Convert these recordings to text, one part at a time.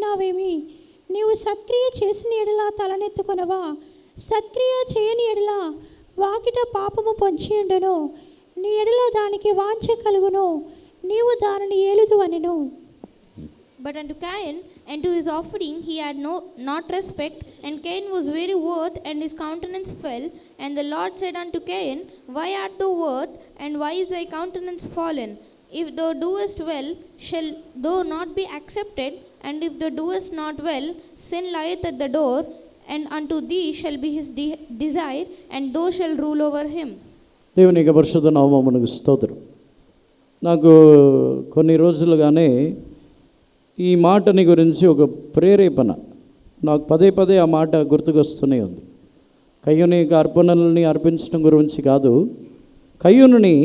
ఉన్నావేమి? నీవు సత్క్రియ చేసిన ఎడల తలనెత్తుకొనవా? సత్క్రియ చేయని ఎడల వాకిట పాపము పొంచి ఉండును. నీ ఎడల దానికి వాంఛ కలుగును, నీవు దానిని ఏలుదు అనెను. But unto Cain and to his offering he had not respect, and Cain was very wroth, and his countenance fell. And the Lord said unto Cain, Why art thou wroth, and why is thy countenance fallen? If thou doest well, shall thou not be accepted? And if thou doest not well, sin lieth at the door, and unto thee shall be his desire, and thou shalt rule over him. దేవునికి పరిశుద్ధ నామమునకు స్తోత్రం. నాకు కొన్ని రోజులుగానే ఈ మాటని గురించి ఒక ప్రేరేపణ నాకు పదే పదే ఆ మాట గుర్తుకొస్తూనే ఉంది. కయ్యూని అర్పణలని అర్పించడం గురించి కాదు, కయ్యూని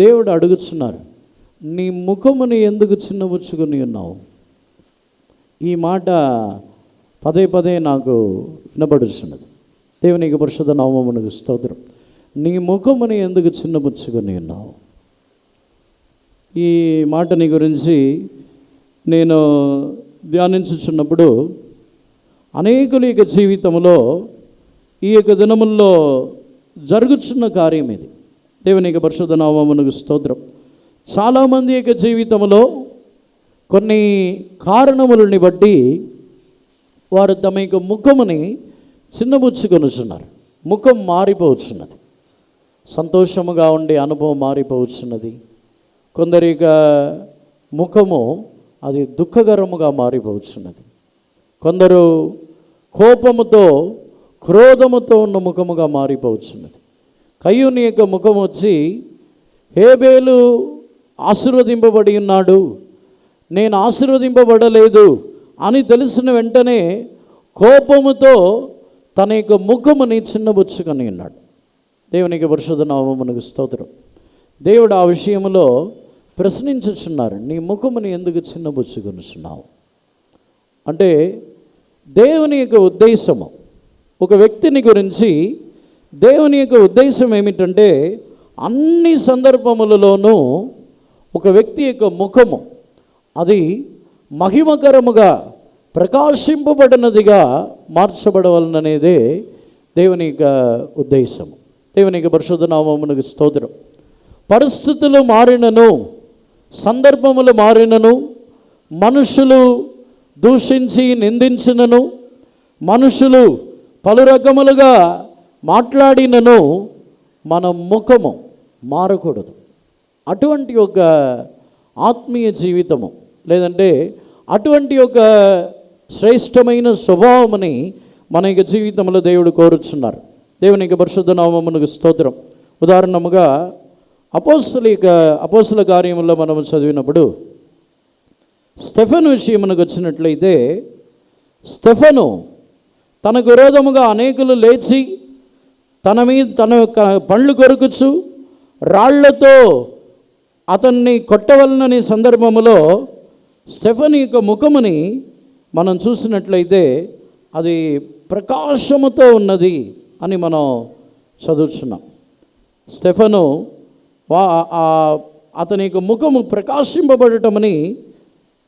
దేవుడు అడుగుతున్నారు, నీ ముఖముని ఎందుకు చిన్నబుచ్చుకొని ఉన్నావు? ఈ మాట పదే పదే నాకు వినబడుతున్నది. దేవునికి పరిశుద్ధ నామమునకు స్తోత్రం. నీ ముఖముని ఎందుకు చిన్నబుచ్చుకొని ఉన్నావు? ఈ మాటని గురించి నేను ధ్యానించుచున్నప్పుడు అనేకుల యొక్క జీవితంలో ఈ యొక్క దినముల్లో జరుగుతున్న కార్యం ఇది. దేవుని యొక్క పరిశుద్ధ నామమునకు స్తోత్రం. చాలామంది యొక్క జీవితంలో కొన్ని కారణములని బట్టి వారు తమ యొక్క ముఖముని చిన్నబుచ్చుకొనుచున్నారు. ముఖం మారిపోవచ్చున్నది. సంతోషముగా ఉండే అనుభవం మారిపోవచ్చున్నది. కొందరి యొక్క ముఖము అది దుఃఖకరముగా మారిపోవచ్చున్నది. కొందరు కోపముతో క్రోధముతో ఉన్న ముఖముగా మారిపోవచ్చున్నది. కయ్యూని యొక్క ముఖం వచ్చి, హేబేలు ఆశీర్వదింపబడి ఉన్నాడు, నేను ఆశీర్వదింపబడలేదు అని తెలిసిన వెంటనే కోపముతో తన యొక్క ముఖముని చిన్నబుచ్చుకొని ఉన్నాడు. దేవునికి పరిశుద్ధ నామమునకు స్తోత్రం. దేవుడు ఆ విషయంలో ప్రశ్నించుచున్నారు, నీ ముఖముని ఎందుకు చిన్నబుచ్చుకొనుచున్నావు? అంటే దేవుని యొక్క ఉద్దేశము, ఒక వ్యక్తిని గురించి దేవుని యొక్క ఉద్దేశం ఏమిటంటే, అన్ని సందర్భములలోనూ ఒక వ్యక్తి యొక్క ముఖము అది మహిమకరముగా ప్రకాశింపబడినదిగా మార్చబడవలననేదే దేవుని యొక్క ఉద్దేశము. దేవుని యొక్క పరిశుద్ధ నామమునకు స్తోత్రం. పరిస్థితులు మారినను, సందర్భములు మారినను, మనుషులు దూషించి నిందించినను, మనుషులు పలు రకములుగా మాట్లాడినను మన ముఖము మారకూడదు. అటువంటి ఒక ఆత్మీయ జీవితము లేదంటే అటువంటి ఒక శ్రేష్టమైన స్వభావముని మన యొక్క జీవితంలో దేవుడు కోరుచున్నారు. దేవుని యొక్క పరిశుద్ధ నామమునకు స్తోత్రం. ఉదాహరణముగా అపోస్తల కార్యముల్లో మనము చదివినప్పుడు స్టెఫెను విషయమునకు వచ్చినట్లయితే, స్టెఫెను తనకు విరోధముగా అనేకులు లేచి తన యొక్క పండ్లు కొరుకుచు రాళ్లతో అతన్ని కొట్టవలనని సందర్భములో స్టెఫెను యొక్క ముఖముని మనం చూసినట్లయితే అది ప్రకాశముతో ఉన్నది అని మనం చదువుతున్నాం. స్టెఫెను అతని యొక్క ముఖము ప్రకాశింపబడటమని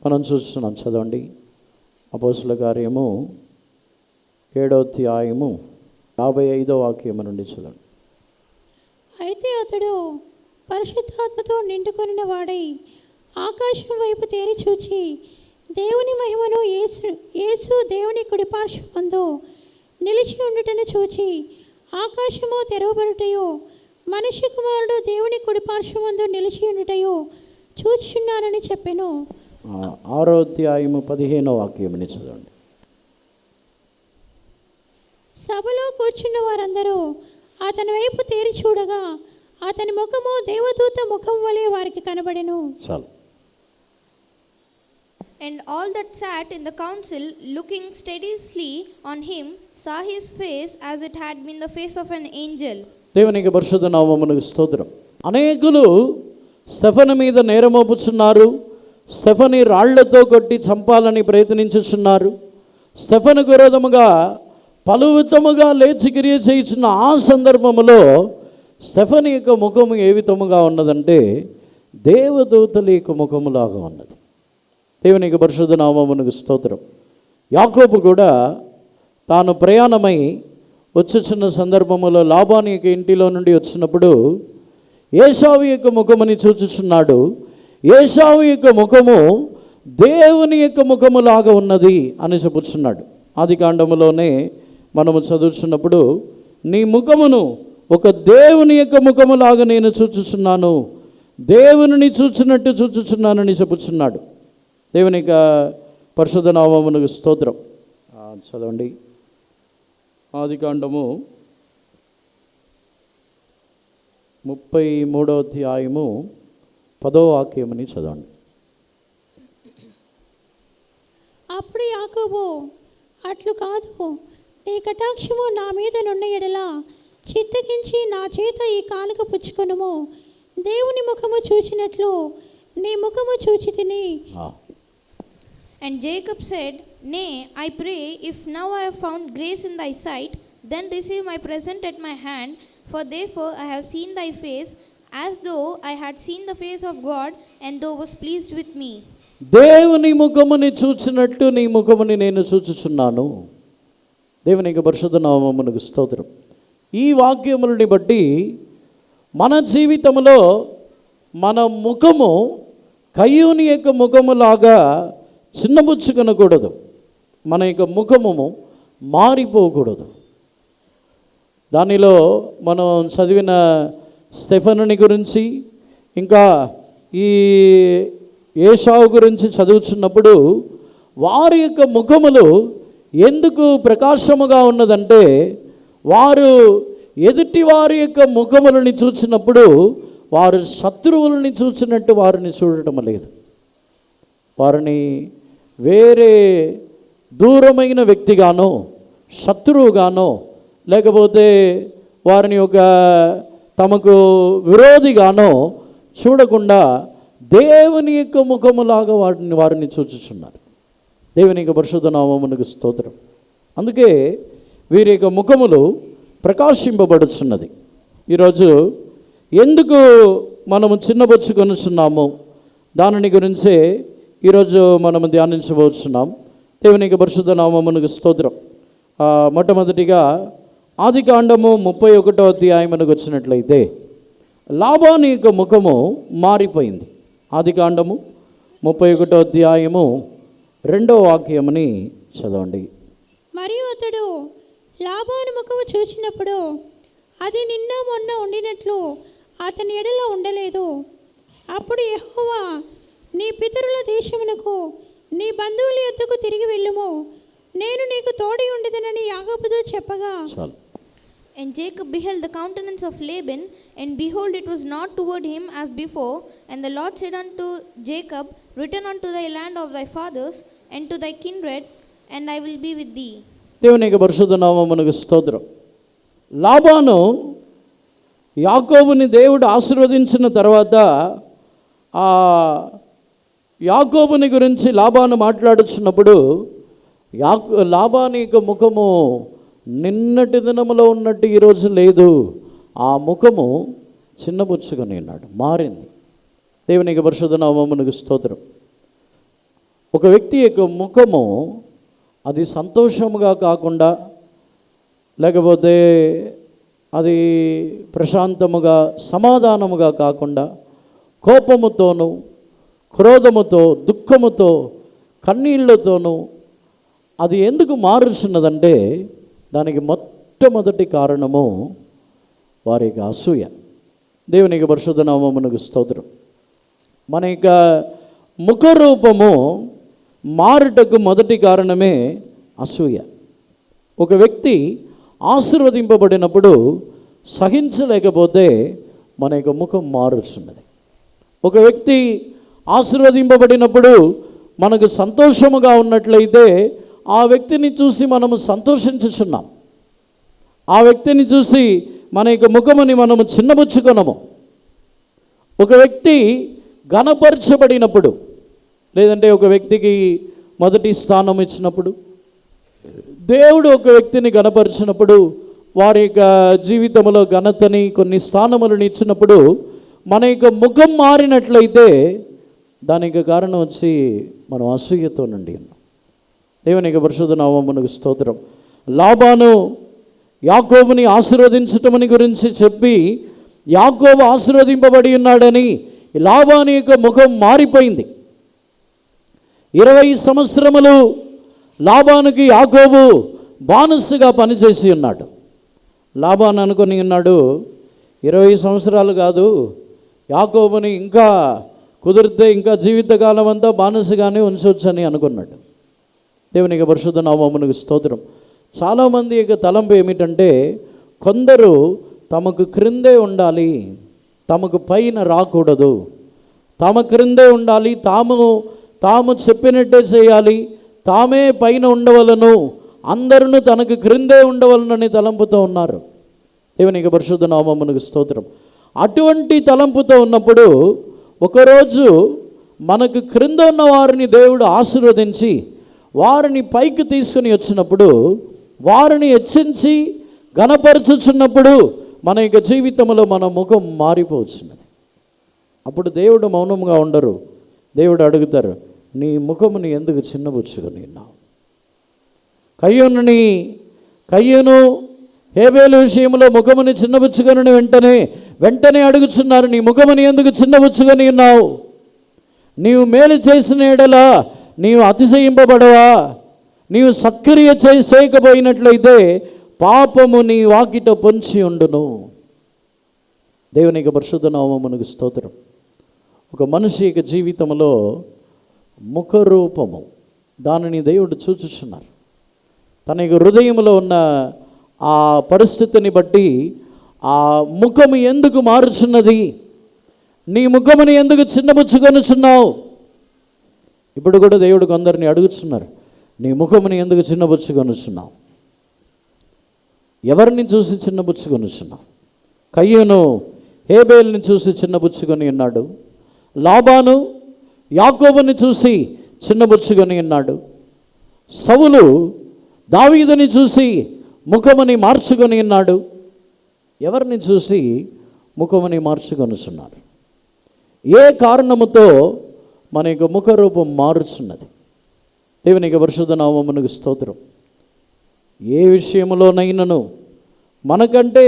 మనం చూస్తున్నాం. చదవండి, అపోస్తల కార్యము 7వ అధ్యాయము 55వ వాక్యము నుండి చదవండి. అయితే అతడు పరిశుద్ధాత్మతో నిండుకొనిన వాడై ఆకాశం వైపు తేరి చూచి దేవుని మహిమను యేసు దేవుని కుడిపార్శ్వమందు నిలిచి ఉండుటను చూచి, ఆకాశము తెరవబడుటయో మనుష్య కుమారుడు దేవుని కుడిపార్శ్వమందు నిలిచి ఉండుటయో చూచుచున్నానని చెప్పెను. 6వ అధ్యాయము 15వ వాక్యముని చదవండి. సభలో కూర్చున్న వారందరూ అతని వైపు తేరి చూడగా అతని ముఖము దేవదూత ముఖం వలె వారికి కనబడెను. చాలు. And all that sat in the council, looking steadily on him, saw his face as it had been the face of an angel. దేవునికి పరిశుద్ధ నామమునకు స్తోత్రం. అనేకులు స్టెఫెను మీద నేరమోపుచున్నారు. స్టెఫెను రాళ్లతో కొట్టి చంపాలని ప్రయత్నించుచున్నారు. స్టెఫెనుకు విరోధముగా పలువిధముగా లేచి క్రియ చేయుచున్న ఆ సందర్భములో స్టెఫెను యొక్క ముఖము ఏ విధముగా ఉన్నదంటే దేవదూతల యొక్క ముఖములాగా ఉన్నది. దేవునికి పరిశుద్ధ నామమునకు స్తోత్రం. యాకోబు కూడా తాను ప్రయాణమై వచ్చుచున్న సందర్భంలో లాబాను యొక్క ఇంటిలో నుండి వచ్చినప్పుడు ఏశావు యొక్క ముఖముని చూచుచున్నాడు. ఏశావు యొక్క ముఖము దేవుని యొక్క ముఖము లాగా ఉన్నది అని చెప్పుచున్నాడు. ఆది కాండములోనే మనము చదువుతున్నప్పుడు నీ ముఖమును ఒక దేవుని యొక్క ముఖము లాగా నేను చూచుచున్నాను, దేవుని చూచున్నట్టు చూచుచున్నానని చెప్పుచున్నాడు. దేవుని యొక్క పరిశుద్ధ నామమునకు స్తోత్రం. చదవండి. ఆది కాండము 33వ అధ్యాయము 10వ వాక్యమని చదవండి. అప్పుడు యాకోబు, అట్లు కాదు, నీ కటాక్షము నా మీద నున్న ఎడల చిత్తగించి నా చేత ఈ కానుక పుచ్చుకొనుము. దేవుని ముఖము చూచినట్లు నీ ముఖము చూచి తిని. And Jacob said, Nay, I pray, if now I have found grace in thy sight, then receive my present at my hand, for therefore I have seen thy face, as though I had seen the face of God, and thou was pleased with me. దేవుని ముఖముని చూచినట్టు నీ ముఖముని నేను చూచుచున్నాను. దేవుని యొక్క పరిశుద్ధ నామమునకు స్తోత్రం. ఈ వాక్యములని బట్టి మన జీవితంలో మన ముఖము కయ్యూని యొక్క ముఖములాగా చిన్నబుచ్చుకొనకూడదు. మన యొక్క ముఖము మారిపోకూడదు. దానిలో మనం చదివిన స్టెఫనుని గురించి ఇంకా ఈ ఏశావు గురించి చదువుతున్నప్పుడు వారి యొక్క ముఖములు ఎందుకు ప్రకాశముగా ఉన్నదంటే వారు ఎదుటి వారి యొక్క ముఖములని చూసినప్పుడు వారు శత్రువులని చూసినట్టు వారిని చూడటం లేదు. వారిని వేరే దూరమైన వ్యక్తిగానో శత్రువుగానో లేకపోతే వారిని ఒక తమకు విరోధిగానో చూడకుండా దేవుని యొక్క ముఖములాగా వారిని చూచుచున్నారు. దేవుని యొక్క పరిశుద్ధ నామమునకు స్తోత్రం. అందుకే వీరి యొక్క ముఖములు ప్రకాశింపబడుచున్నది. ఈరోజు ఎందుకు మనము చిన్నబుచ్చుకొనుచున్నాము దానిని గురించే ఈరోజు మనము ధ్యానించబోతున్నాం. దేవుని యొక్క పరిశుద్ధ నామమునకు స్తోత్రం. మొట్టమొదటిగా ఆది కాండము 31వ అధ్యాయమునకు వచ్చినట్లయితే లాబాను యొక్క ముఖము మారిపోయింది. ఆది కాండము 31వ అధ్యాయము 2వ వాక్యముని చదవండి. మరియు అతడు లాబాను ముఖము చూచినప్పుడు అది నిన్న మొన్న ఉండినట్లు అతని ఎడలో ఉండలేదు. అప్పుడు యెహోవా, నీ పితరుల దేశమునకు నీ బంధువుల యొద్దకు తిరిగి వెళ్ళుము, నేను నీకు తోడి ఉండదనని యాకోబుతో చెప్పగా. And Jacob beheld the countenance of Laban, and behold, it was not toward him as before. And the Lord said unto Jacob, Return unto thy land of thy fathers, and to thy kindred, and I will be with thee. దేవుని యొక్క పరిశుద్ధ నామమునకు స్తోత్రం. లాబాను యాకోబుని దేవుడు ఆశీర్వదించిన తర్వాత ఆ యాకోబుని గురించి లాబాను మాట్లాడుచున్నప్పుడు లాబాని యొక్క ముఖము నిన్నటి దినములో ఉన్నట్టు ఈరోజు లేదు. ఆ ముఖము చిన్నబుచ్చుకొని ఉన్నాడు, మారింది. దేవుని యొక్క పరిశుద్ధ నామమునకు స్తోత్రం. ఒక వ్యక్తి యొక్క ముఖము అది సంతోషముగా కాకుండా లేకపోతే అది ప్రశాంతముగా సమాధానముగా కాకుండా కోపముతోనూ క్రోధముతో దుఃఖముతో కన్నీళ్లతోనూ అది ఎందుకు మారుచున్నదంటే దానికి మొట్టమొదటి కారణము వారి యొక్క అసూయ. దేవుని యొక్క పరిశుద్ధ నామమునకు స్తోత్రం. మన యొక్క ముఖరూపము మారుటకు మొదటి కారణమే అసూయ. ఒక వ్యక్తి ఆశీర్వదింపబడినప్పుడు సహించలేకపోతే మన యొక్క ముఖం మారుచున్నది. ఒక వ్యక్తి ఆశీర్వదింపబడినప్పుడు మనకు సంతోషముగా ఉన్నట్లయితే ఆ వ్యక్తిని చూసి మనము సంతోషించుచున్నాం. ఆ వ్యక్తిని చూసి మన యొక్క ముఖముని మనము చిన్నబుచ్చుకొనము. ఒక వ్యక్తి ఘనపరచబడినప్పుడు లేదంటే ఒక వ్యక్తికి మొదటి స్థానం ఇచ్చినప్పుడు దేవుడు ఒక వ్యక్తిని ఘనపరిచినప్పుడు వారి యొక్క జీవితంలో ఘనతని కొన్ని స్థానములను ఇచ్చినప్పుడు మన యొక్క ముఖం మారినట్లయితే దానికి కారణం వచ్చి మనం అసూయతో నుండి ఉన్నాం. దేవుని యొక్క పరిశుద్ధ నామమునకు స్తోత్రం. లాబాను యాకోబుని ఆశీర్వదించటమని గురించి చెప్పి యాకోబు ఆశీర్వదింపబడి ఉన్నాడని లాబాను యొక్క ముఖం మారిపోయింది. 20 సంవత్సరములు లాబానుకి యాకోబు బానిసగా పనిచేసి ఉన్నాడు. లాబాను అనుకుని ఉన్నాడు 20 సంవత్సరాలు కాదు, యాకోబుని ఇంకా కుదిరితే ఇంకా జీవితకాలం అంతా బానిసగానే ఉంచవచ్చని అనుకున్నాడు. దేవునికి పరిశుద్ధ నామమునకు స్తోత్రం. చాలామంది యొక్క తలంపు ఏమిటంటే కొందరు తమకు క్రిందే ఉండాలి, తమకు పైన రాకూడదు, తమ క్రిందే ఉండాలి, తాము చెప్పినట్టే చేయాలి, తామే పైన ఉండవలను, అందరూ తనకు క్రిందే ఉండవలనని తలంపుతో ఉన్నారు. దేవునికి పరిశుద్ధ నామమునకు స్తోత్రం. అటువంటి తలంపుతో ఉన్నప్పుడు ఒకరోజు మనకు క్రింద ఉన్న వారిని దేవుడు ఆశీర్వదించి వారిని పైకి తీసుకుని వచ్చినప్పుడు, వారిని హెచ్చించి ఘనపరచుచున్నప్పుడు మన యొక్క జీవితంలో మన ముఖం మారిపోవచ్చున్నది. అప్పుడు దేవుడు మౌనంగా ఉండరు. దేవుడు అడుగుతారు, నీ ముఖముని ఎందుకు చిన్నబుచ్చుకొని ఉన్నావు? కయ్యూను హేబేలు విషయంలో ముఖముని చిన్నబుచ్చుకొని వెంటనే అడుగుచున్నారు, నీ ముఖముని ఎందుకు చిన్నబుచ్చుకొని ఉన్నావు? నీవు మేలు చేసిన ఎడల నీవు అతిశయింపబడవా? నీవు సక్రియ చేయకపోయినట్లయితే పాపము నీ వాకిట పొంచి ఉండును. దేవునికి పరిశుద్ధ నామమునకు స్తోత్రం. ఒక మనిషి యొక్క జీవితంలో ముఖరూపము దానిని దేవుడు చూచుచున్నారు. తన యొక్క హృదయంలో ఉన్న ఆ పరిస్థితిని బట్టి ఆ ముఖము ఎందుకు మారుచున్నది? నీ ముఖముని ఎందుకు చిన్నబుచ్చుకొనుచున్నావు? ఇప్పుడు కూడా దేవుడు కొందరిని అడుగుతున్నారు, నీ ముఖముని ఎందుకు చిన్నబుచ్చుకొనుచున్నావు? ఎవరిని చూసి చిన్నబుచ్చుకొనుచున్నావు? కయ్యూను హేబేలుని చూసి చిన్నబుచ్చుకొని ఉన్నాడు. లాబాను యాకోబుని చూసి చిన్నబుచ్చుకొని ఉన్నాడు. సౌలు దావీదుని చూసి ముఖముని మార్చుకొని ఉన్నాడు. ఎవరిని చూసి ముఖముని మార్చుకొనుచున్నారు? ఏ కారణముతో మన యొక్క ముఖరూపం మారుచున్నది? దేవునికి పరిశుద్ధ నామమునకు స్తోత్రం. ఏ విషయంలోనైనాను మనకంటే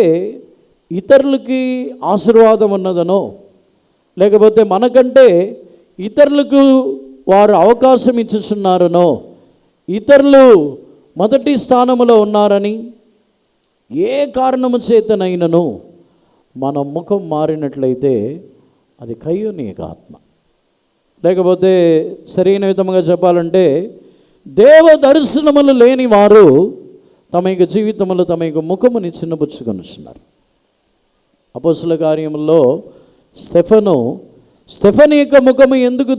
ఇతరులకి ఆశీర్వాదం ఉన్నదనో, లేకపోతే మనకంటే ఇతరులకు వారు అవకాశం ఇచ్చుచున్నారనో, ఇతరులు మొదటి స్థానంలో ఉన్నారని ఏ కారణము చేతనైనను మన ముఖం మారినట్లయితే అది కయ్యూని యొక్క ఆత్మ. లేకపోతే సరైన విధంగా చెప్పాలంటే దేవ దర్శనములు లేని వారు తమ యొక్క జీవితంలో తమ యొక్క ముఖముని చిన్నబుచ్చుకొనుచున్నారు. అపోస్తల కార్యముల్లో స్టెఫెను యొక్క ముఖము ఎందుకు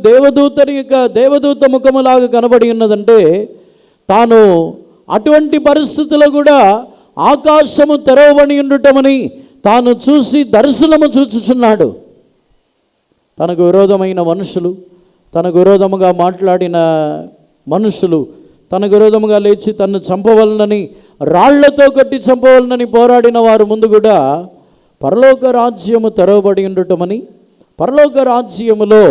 దేవదూత ముఖములాగా కనబడి ఉన్నదంటే, తాను అటువంటి పరిస్థితుల్లో కూడా ఆకాశము తెరవబడి ఉండటమని తాను చూసి దర్శనము చూచుచున్నాడు. తనకు విరోధమైన మనుషులు, తనకు విరోధముగా మాట్లాడిన మనుషులు, తనకు విరోధముగా లేచి తన్ను చంపవలనని, రాళ్లతో కొట్టి చంపవలనని పోరాడిన వారు ముందు కూడా పరలోక రాజ్యము తెరవబడి ఉండటమని, పరలోక రాజ్యములో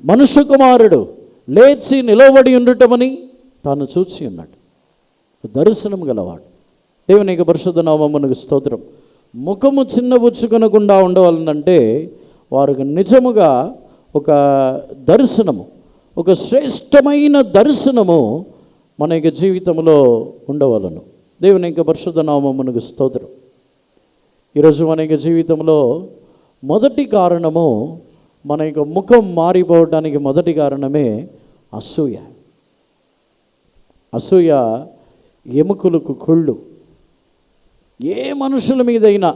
మనుష్య కుమారుడు లేచి నిలవబడి ఉండటమని తాను చూచి ఉన్నాడు. దర్శనం గలవాడు. దేవునికి పరిశుద్ధ నామమునకు స్తోత్రం. ముఖము చిన్నబుచ్చుకొనకుండా ఉండవాలనంటే వారికి నిజముగా ఒక దర్శనము, ఒక శ్రేష్టమైన దర్శనము మన యొక్క జీవితంలో ఉండవలను. దేవుని యొక్క పరిశుద్ధ నామమునకు స్తోత్రం. ఈరోజు మన యొక్క జీవితంలో మొదటి కారణము, మన యొక్క ముఖం మారిపోవడానికి మొదటి కారణమే అసూయ. అసూయ ఎముకలకు కుళ్ళు. ఏ మనుషుల మీదైనా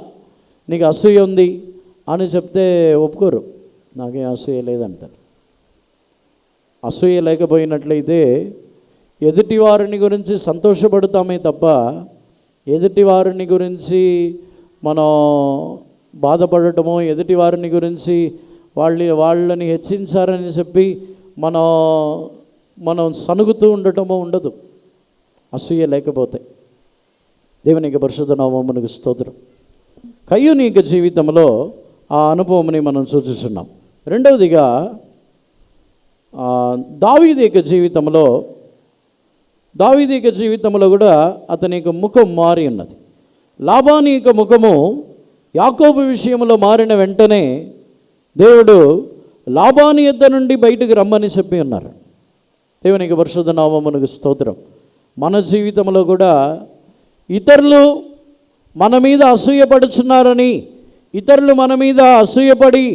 నీకు అసూయ ఉంది అని చెప్తే ఒప్పుకోరు. నాకేం అసూయ లేదంటారు. అసూయ లేకపోయినట్లయితే ఎదుటి వారిని గురించి సంతోషపడతామే తప్ప ఎదుటి వారిని గురించి మనం బాధపడటమో, ఎదుటి వారిని గురించి వాళ్ళని హెచ్చించారని చెప్పి మనం సనుగుతూ ఉండటమో ఉండదు అసూయ లేకపోతే. దేవునికి పరిశుద్ధ నామమునకు స్తోత్రం. కయ్యూని యొక్క జీవితంలో ఆ అనుభవంని మనం చూస్తున్నాం. రెండవదిగా దావీదు యొక్క జీవితంలో దావీదు యొక్క జీవితంలో కూడా అతని యొక్క ముఖం మారి ఉన్నది. లాబాను యొక్క ముఖము యాకోబు విషయంలో మారిన వెంటనే దేవుడు లాబాను యొద్ద నుండి బయటకు రమ్మని చెప్పి ఉన్నారు. దేవునికి పరిశుద్ధ నామమునకు స్తోత్రం. మన జీవితంలో కూడా ఇతరులు మన మీద అసూయపడుచున్నారని, ఇతరులు మన మీద అసూయపడి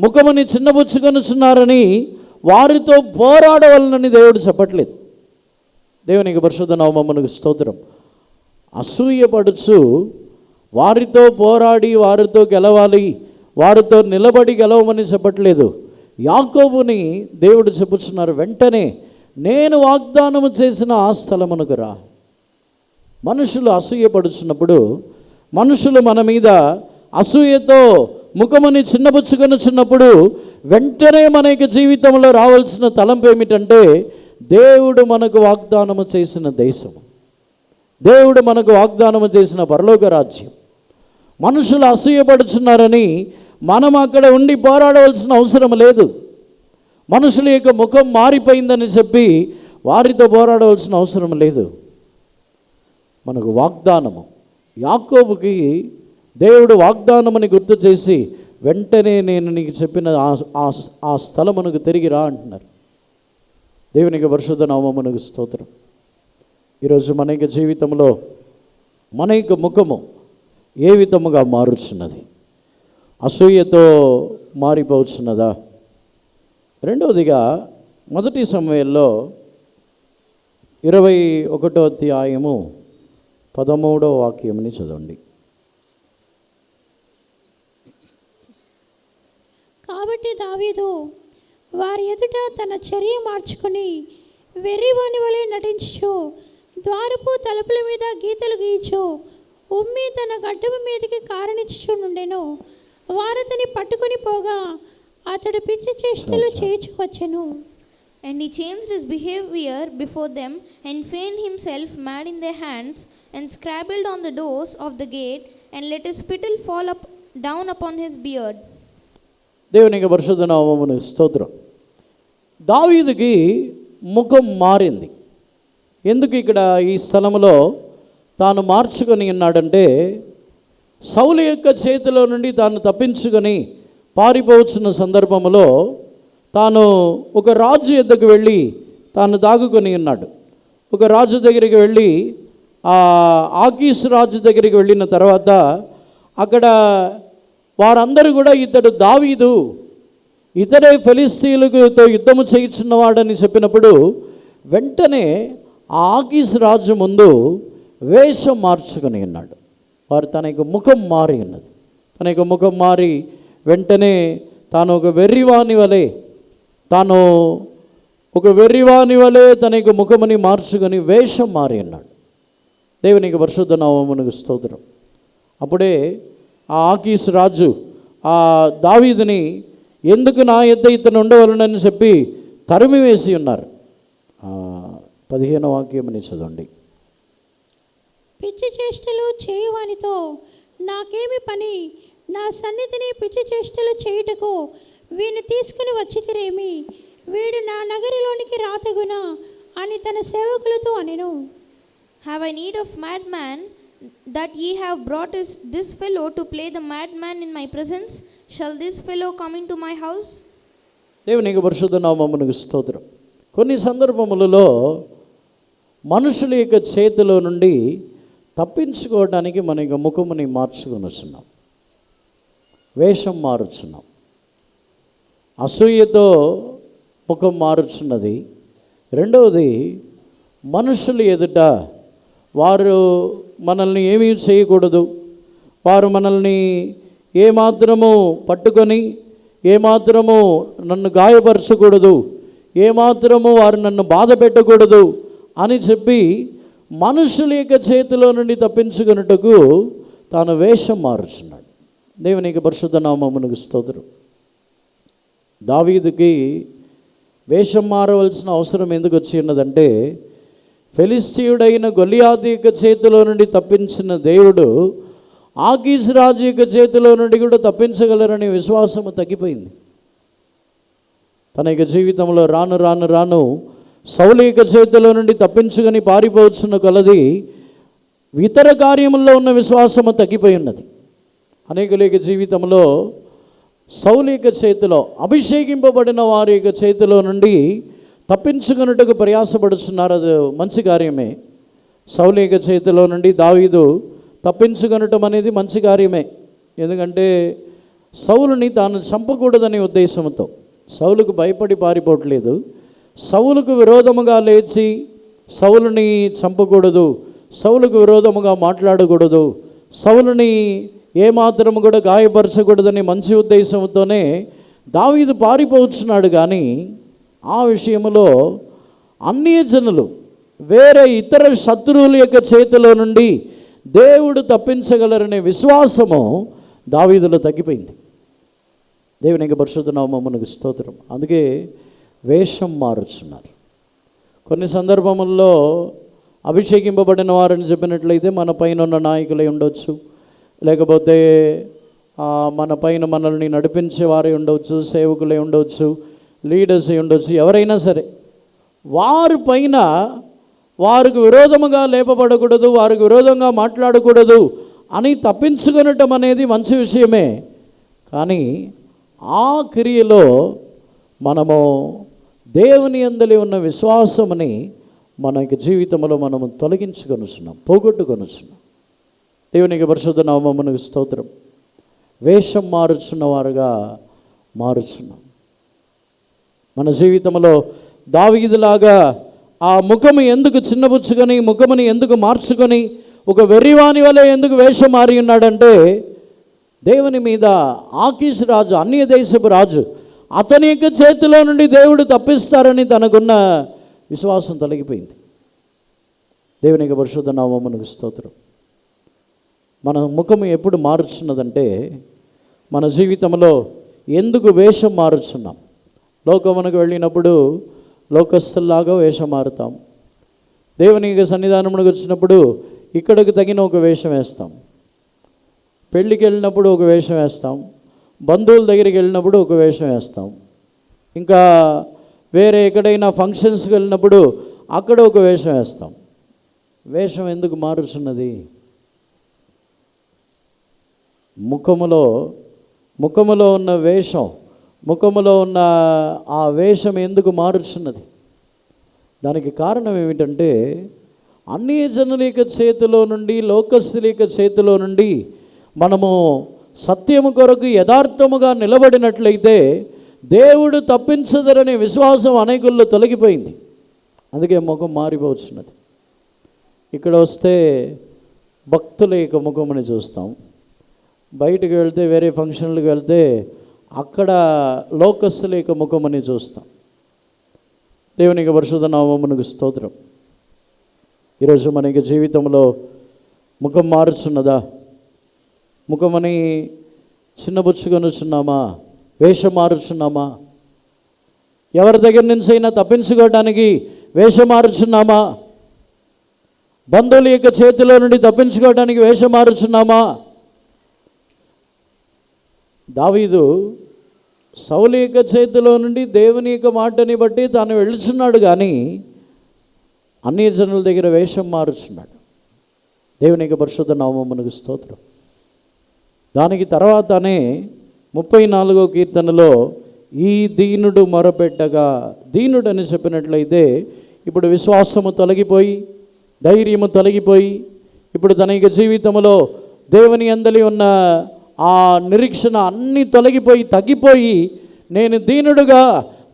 ముఖముని చిన్నబుచ్చుకొనుచున్నారని వారితో పోరాడవలనని దేవుడు చెప్పట్లేదు. దేవునికి పరిశుద్ధ నామమునకు స్తోత్రం. అసూయపడుచు వారితో పోరాడి వారితో గెలవాలి, వారితో నిలబడి గెలవమని చెప్పట్లేదు. యాకోబుని దేవుడు చెప్పుచున్నారు, వెంటనే నేను వాగ్దానము చేసిన ఆ స్థలమునకు రా. మనుషులు అసూయపడుచున్నప్పుడు, మనుషులు మన మీద అసూయతో ముఖముని చిన్నబుచ్చుకొనుచున్నప్పుడు వెంటనే మన యొక్క జీవితంలో రావాల్సిన తలంపు ఏమిటంటే, దేవుడు మనకు వాగ్దానము చేసిన దేశము, దేవుడు మనకు వాగ్దానము చేసిన పరలోక రాజ్యం. మనుషులు అసూయపడుచున్నారని మనం అక్కడ ఉండి పోరాడవలసిన అవసరం లేదు. మనుషుల యొక్క ముఖం మారిపోయిందని చెప్పి వారితో పోరాడవలసిన అవసరం లేదు. మనకు వాగ్దానము, యాకోబుకి దేవుడు వాగ్దానముని గుర్తు చేసి వెంటనే నేను నీకు చెప్పిన ఆ స్థలమునకు తిరిగి రా అంటున్నారు. దేవునికి పరిశుద్ధ నామమునకు స్తోత్రం. ఈరోజు మన యొక్క జీవితంలో మన యొక్క ముఖము ఏ విధముగా మారుచున్నది? అసూయతో మారిపోతున్నదా? రెండవదిగా 1 సమూయేలులో 21వ అధ్యాయము 13వ వాక్యముని చదవండి. కాబట్టి దావీదు వారి ఎదుట తన చర్య మార్చుకుని వెర్రివాని వలె నటించు, ద్వారపు తలుపుల మీద గీతలు గీయచు, ఉమ్మి తన గడ్డము మీదకి కారణించు నుండెను. వారతని పట్టుకొని పోగా అతడు పిచ్చి చేష్టలు చేయించు వచ్చెను. And he changed his behavior before them, and feigned himself mad in their hands, and scrabbled on the doors of the gate, and let his spittle fall down upon his beard. దేవునికి పరిశుద్ధ నామమునకు స్తోత్రం. దావీదుకి ముఖం మారింది. ఎందుకు ఇక్కడ ఈ స్థలంలో తాను మార్చుకొని ఉన్నాడంటే, సౌలు యొక్క చేతిలో నుండి తాను తప్పించుకొని పారిపోవచ్చున్న సందర్భంలో తాను ఒక రాజు యొద్దకు వెళ్ళి తాను దాగుకొని ఉన్నాడు. ఒక రాజు దగ్గరికి వెళ్ళి ఆకీషు రాజు దగ్గరికి వెళ్ళిన తర్వాత అక్కడ వారందరూ కూడా ఇతడు దావీదు, ఇతడే ఫిలిస్తీయులతో యుద్ధము చేయుచున్నవాడని చెప్పినప్పుడు వెంటనే ఆ ఆకీషు రాజు ముందు వేషం మార్చుకొని ఉన్నాడు. వారు తన యొక్క ముఖం మారి ఉన్నది. తన యొక్క ముఖం మారి వెంటనే తాను ఒక వెర్రివాని వలె తన యొక్క ముఖముని మార్చుకొని వేషం మారి ఉన్నాడు. దేవునికి పరిశుద్ధ నామమునకు స్తోత్రం. అప్పుడే ఆ ఆకీషు రాజు ఆ దావీదుని ఎందుకు నా యొద్ద ఇతను ఉండవలనని చెప్పి తరిమి వేసి ఉన్నారు. 15వ వాక్యముని చదవండి. పిచ్చి చేష్టలు చేయువానితో నాకేమి పని? నా సన్నిధిని పిచ్చి చేష్టలు చేయుటకు వీని తీసుకుని వచ్చితిరేమి? వీడు నా నగరిలోనికి రాతగునా అని తన సేవకులతో అనెను. Have I need of madman, that ye have brought this fellow to play the madman in my presence? Shall this fellow come into my house? దేవునికి పరిశుద్ధ నామమునకు స్తోత్రం. కొన్ని సందర్భములలో మనుషుల యొక్క చేతిలో నుండి తప్పించుకోవడానికి మన యొక్క ముఖముని మార్చుకొని వస్తున్నాం, వేషం మారుచున్నాం. అసూయతో ముఖం మారుచున్నది. రెండవది, మనుషులు ఎదుట వారు మనల్ని ఏమీ చేయకూడదు, వారు మనల్ని ఏమాత్రము పట్టుకొని ఏమాత్రము నన్ను గాయపరచకూడదు, ఏమాత్రము వారు నన్ను బాధ పెట్టకూడదు అని చెప్పి మనుషుల యొక్క చేతిలో నుండి తప్పించుకున్నట్టుకు తాను వేషం మారుచున్నాడు. దేవునికి పరిశుద్ధ నామమునకు స్తోత్రం. దావీదుకి వేషం మారవలసిన అవసరం ఎందుకు వచ్చి ఉన్నదంటే, ఫిలిస్తీయుడైన గొలియాతు యొక్క చేతిలో నుండి తప్పించిన దేవుడు ఆకీషు రాజు యొక్క చేతిలో నుండి కూడా తప్పించగలరనే విశ్వాసము తగ్గిపోయింది. తన యొక్క జీవితంలో రాను సౌలు యొక్క చేతిలో నుండి తప్పించుకొని పారిపోవచ్చున్న కొలది ఇతర కార్యముల్లో ఉన్న విశ్వాసము తగ్గిపోయి ఉన్నది. అనేకుల యొక్క జీవితంలో సౌలు యొక్క చేతిలో, అభిషేకింపబడిన వారి యొక్క చేతిలో నుండి తప్పించుకున్నట్టుకు ప్రయాసపడుతున్నారు. అది మంచి కార్యమే. సౌలు యొక్క చేతిలో నుండి దావీదు తప్పించుకొనటం అనేది మంచి కార్యమే. ఎందుకంటే సౌలుని తాను చంపకూడదనే ఉద్దేశంతో, సౌలుకు భయపడి పారిపోవట్లేదు. సౌలుకు విరోధముగా లేచి సౌలుని చంపకూడదు, సౌలుకు విరోధముగా మాట్లాడకూడదు, సౌలుని ఏమాత్రము కూడా గాయపరచకూడదని మంచి ఉద్దేశంతోనే దావీదు పారిపోవచ్చున్నాడు. కానీ ఆ విషయంలో అన్యజనులు, వేరే ఇతర శత్రువుల యొక్క చేతిలో నుండి దేవుడు తప్పించగలరనే విశ్వాసము దావీదులో తగ్గిపోయింది. దేవునికి పరిశుద్ధ నామమునకు స్తోత్రం. అందుకే వేషం మారుచున్నారు. కొన్ని సందర్భముల్లో అభిషేకింపబడిన వారని చెప్పినట్లయితే మన పైన ఉన్న నాయకులై ఉండొచ్చు, లేకపోతే మన పైన మనల్ని నడిపించే వారే ఉండవచ్చు, సేవకులై ఉండవచ్చు, లీడర్స్ అయి ఉండొచ్చు, ఎవరైనా సరే వారి పైన వారికి విరోధముగా లేపబడకూడదు, వారికి విరోధంగా మాట్లాడకూడదు అని తప్పించుకొనటం అనేది మంచి విషయమే. కానీ ఆ క్రియలో మనము దేవుని యందలి ఉన్న విశ్వాసముని మన యొక్క జీవితంలో మనము తొలగించుకొనుచున్నాం, పోగొట్టుకొనుచున్నాం. దేవునికి పరిశుద్ధ నామమునకు స్తోత్రం. వేషం మారుచున్న వారుగా మారుచున్నాం. మన జీవితంలో దావీదులాగా ఆ ముఖము ఎందుకు చిన్నబుచ్చుకొని, ముఖముని ఎందుకు మార్చుకొని ఒక వెర్రివాని వలె ఎందుకు వేషం మారి ఉన్నాడంటే, దేవుని మీద ఆకీష్ రాజు, అన్య దేశపు రాజు, అతని యొక్క చేతిలో నుండి దేవుడు తప్పిస్తారని తనకున్న విశ్వాసం తొలగిపోయింది. దేవునికి పరిశుద్ధ నామమునకు స్తోత్రం. మన ముఖము ఎప్పుడు మారుచున్నదంటే, మన జీవితంలో ఎందుకు వేషం మారుచున్నాం. లోకమునకు వెళ్ళినప్పుడు లోకస్తుల్లాగా వేషం మారుతాం. దేవుని సన్నిధానమునకు వచ్చినప్పుడు ఇక్కడికి తగిన ఒక వేషం వేస్తాం. పెళ్ళికి వెళ్ళినప్పుడు ఒక వేషం వేస్తాం. బంధువుల దగ్గరికి వెళ్ళినప్పుడు ఒక వేషం వేస్తాం. ఇంకా వేరే ఎక్కడైనా ఫంక్షన్స్కి వెళ్ళినప్పుడు అక్కడ ఒక వేషం వేస్తాం. వేషం ఎందుకు మారుచున్నది? ముఖములో ఉన్న వేషం, ముఖములో ఉన్న ఆ వేషం ఎందుకు మారుచున్నది? దానికి కారణం ఏమిటంటే, అన్య జనుల యొక్క చేతిలో నుండి, లోకస్తుల యొక్క చేతిలో నుండి మనము సత్యము కొరకు యథార్థముగా నిలబడినట్లయితే దేవుడు తప్పించదరనే విశ్వాసం అనేకుల్లో తొలగిపోయింది. అందుకే ముఖం మారిపోవచ్చున్నది. ఇక్కడ వస్తే భక్తుల యొక్క ముఖముని చూస్తాం, బయటకు వెళ్తే వేరే ఫంక్షన్లకు వెళ్తే అక్కడ లోకస్తుల యొక్క ముఖమని చూస్తాం. దేవునికి పరిశుద్ధ నామమునకు స్తోత్రం. ఈరోజు మన యొక్క జీవితంలో ముఖం మారుచున్నదా? ముఖమని చిన్నబుచ్చుకొనుచున్నామా? వేషం మారుచున్నామా? ఎవరి దగ్గర నుంచి అయినా తప్పించుకోవడానికి వేషం మారుచున్నామా? బంధువుల యొక్క చేతిలో నుండి తప్పించుకోవడానికి వేషం మారుచున్నామా? దావీదు సౌలు యొక్క చేతిలో నుండి దేవుని యొక్క మాటని బట్టి తాను వెళుచున్నాడు, కానీ అన్య జనుల దగ్గర వేషం మారుచున్నాడు. దేవుని యొక్క పరిశుద్ధ నామమునకు స్తోత్రం. దానికి తర్వాతనే 34వ కీర్తనలో ఈ దీనుడు మొరపెట్టగా, దీనుడు అని చెప్పినట్లయితే ఇప్పుడు విశ్వాసము తొలగిపోయి, ధైర్యము తొలగిపోయి, ఇప్పుడు తన యొక్క జీవితంలో దేవుని యందలి ఉన్న ఆ నిరీక్షణ అన్నీ తొలగిపోయి తగ్గిపోయి, నేను దీనుడుగా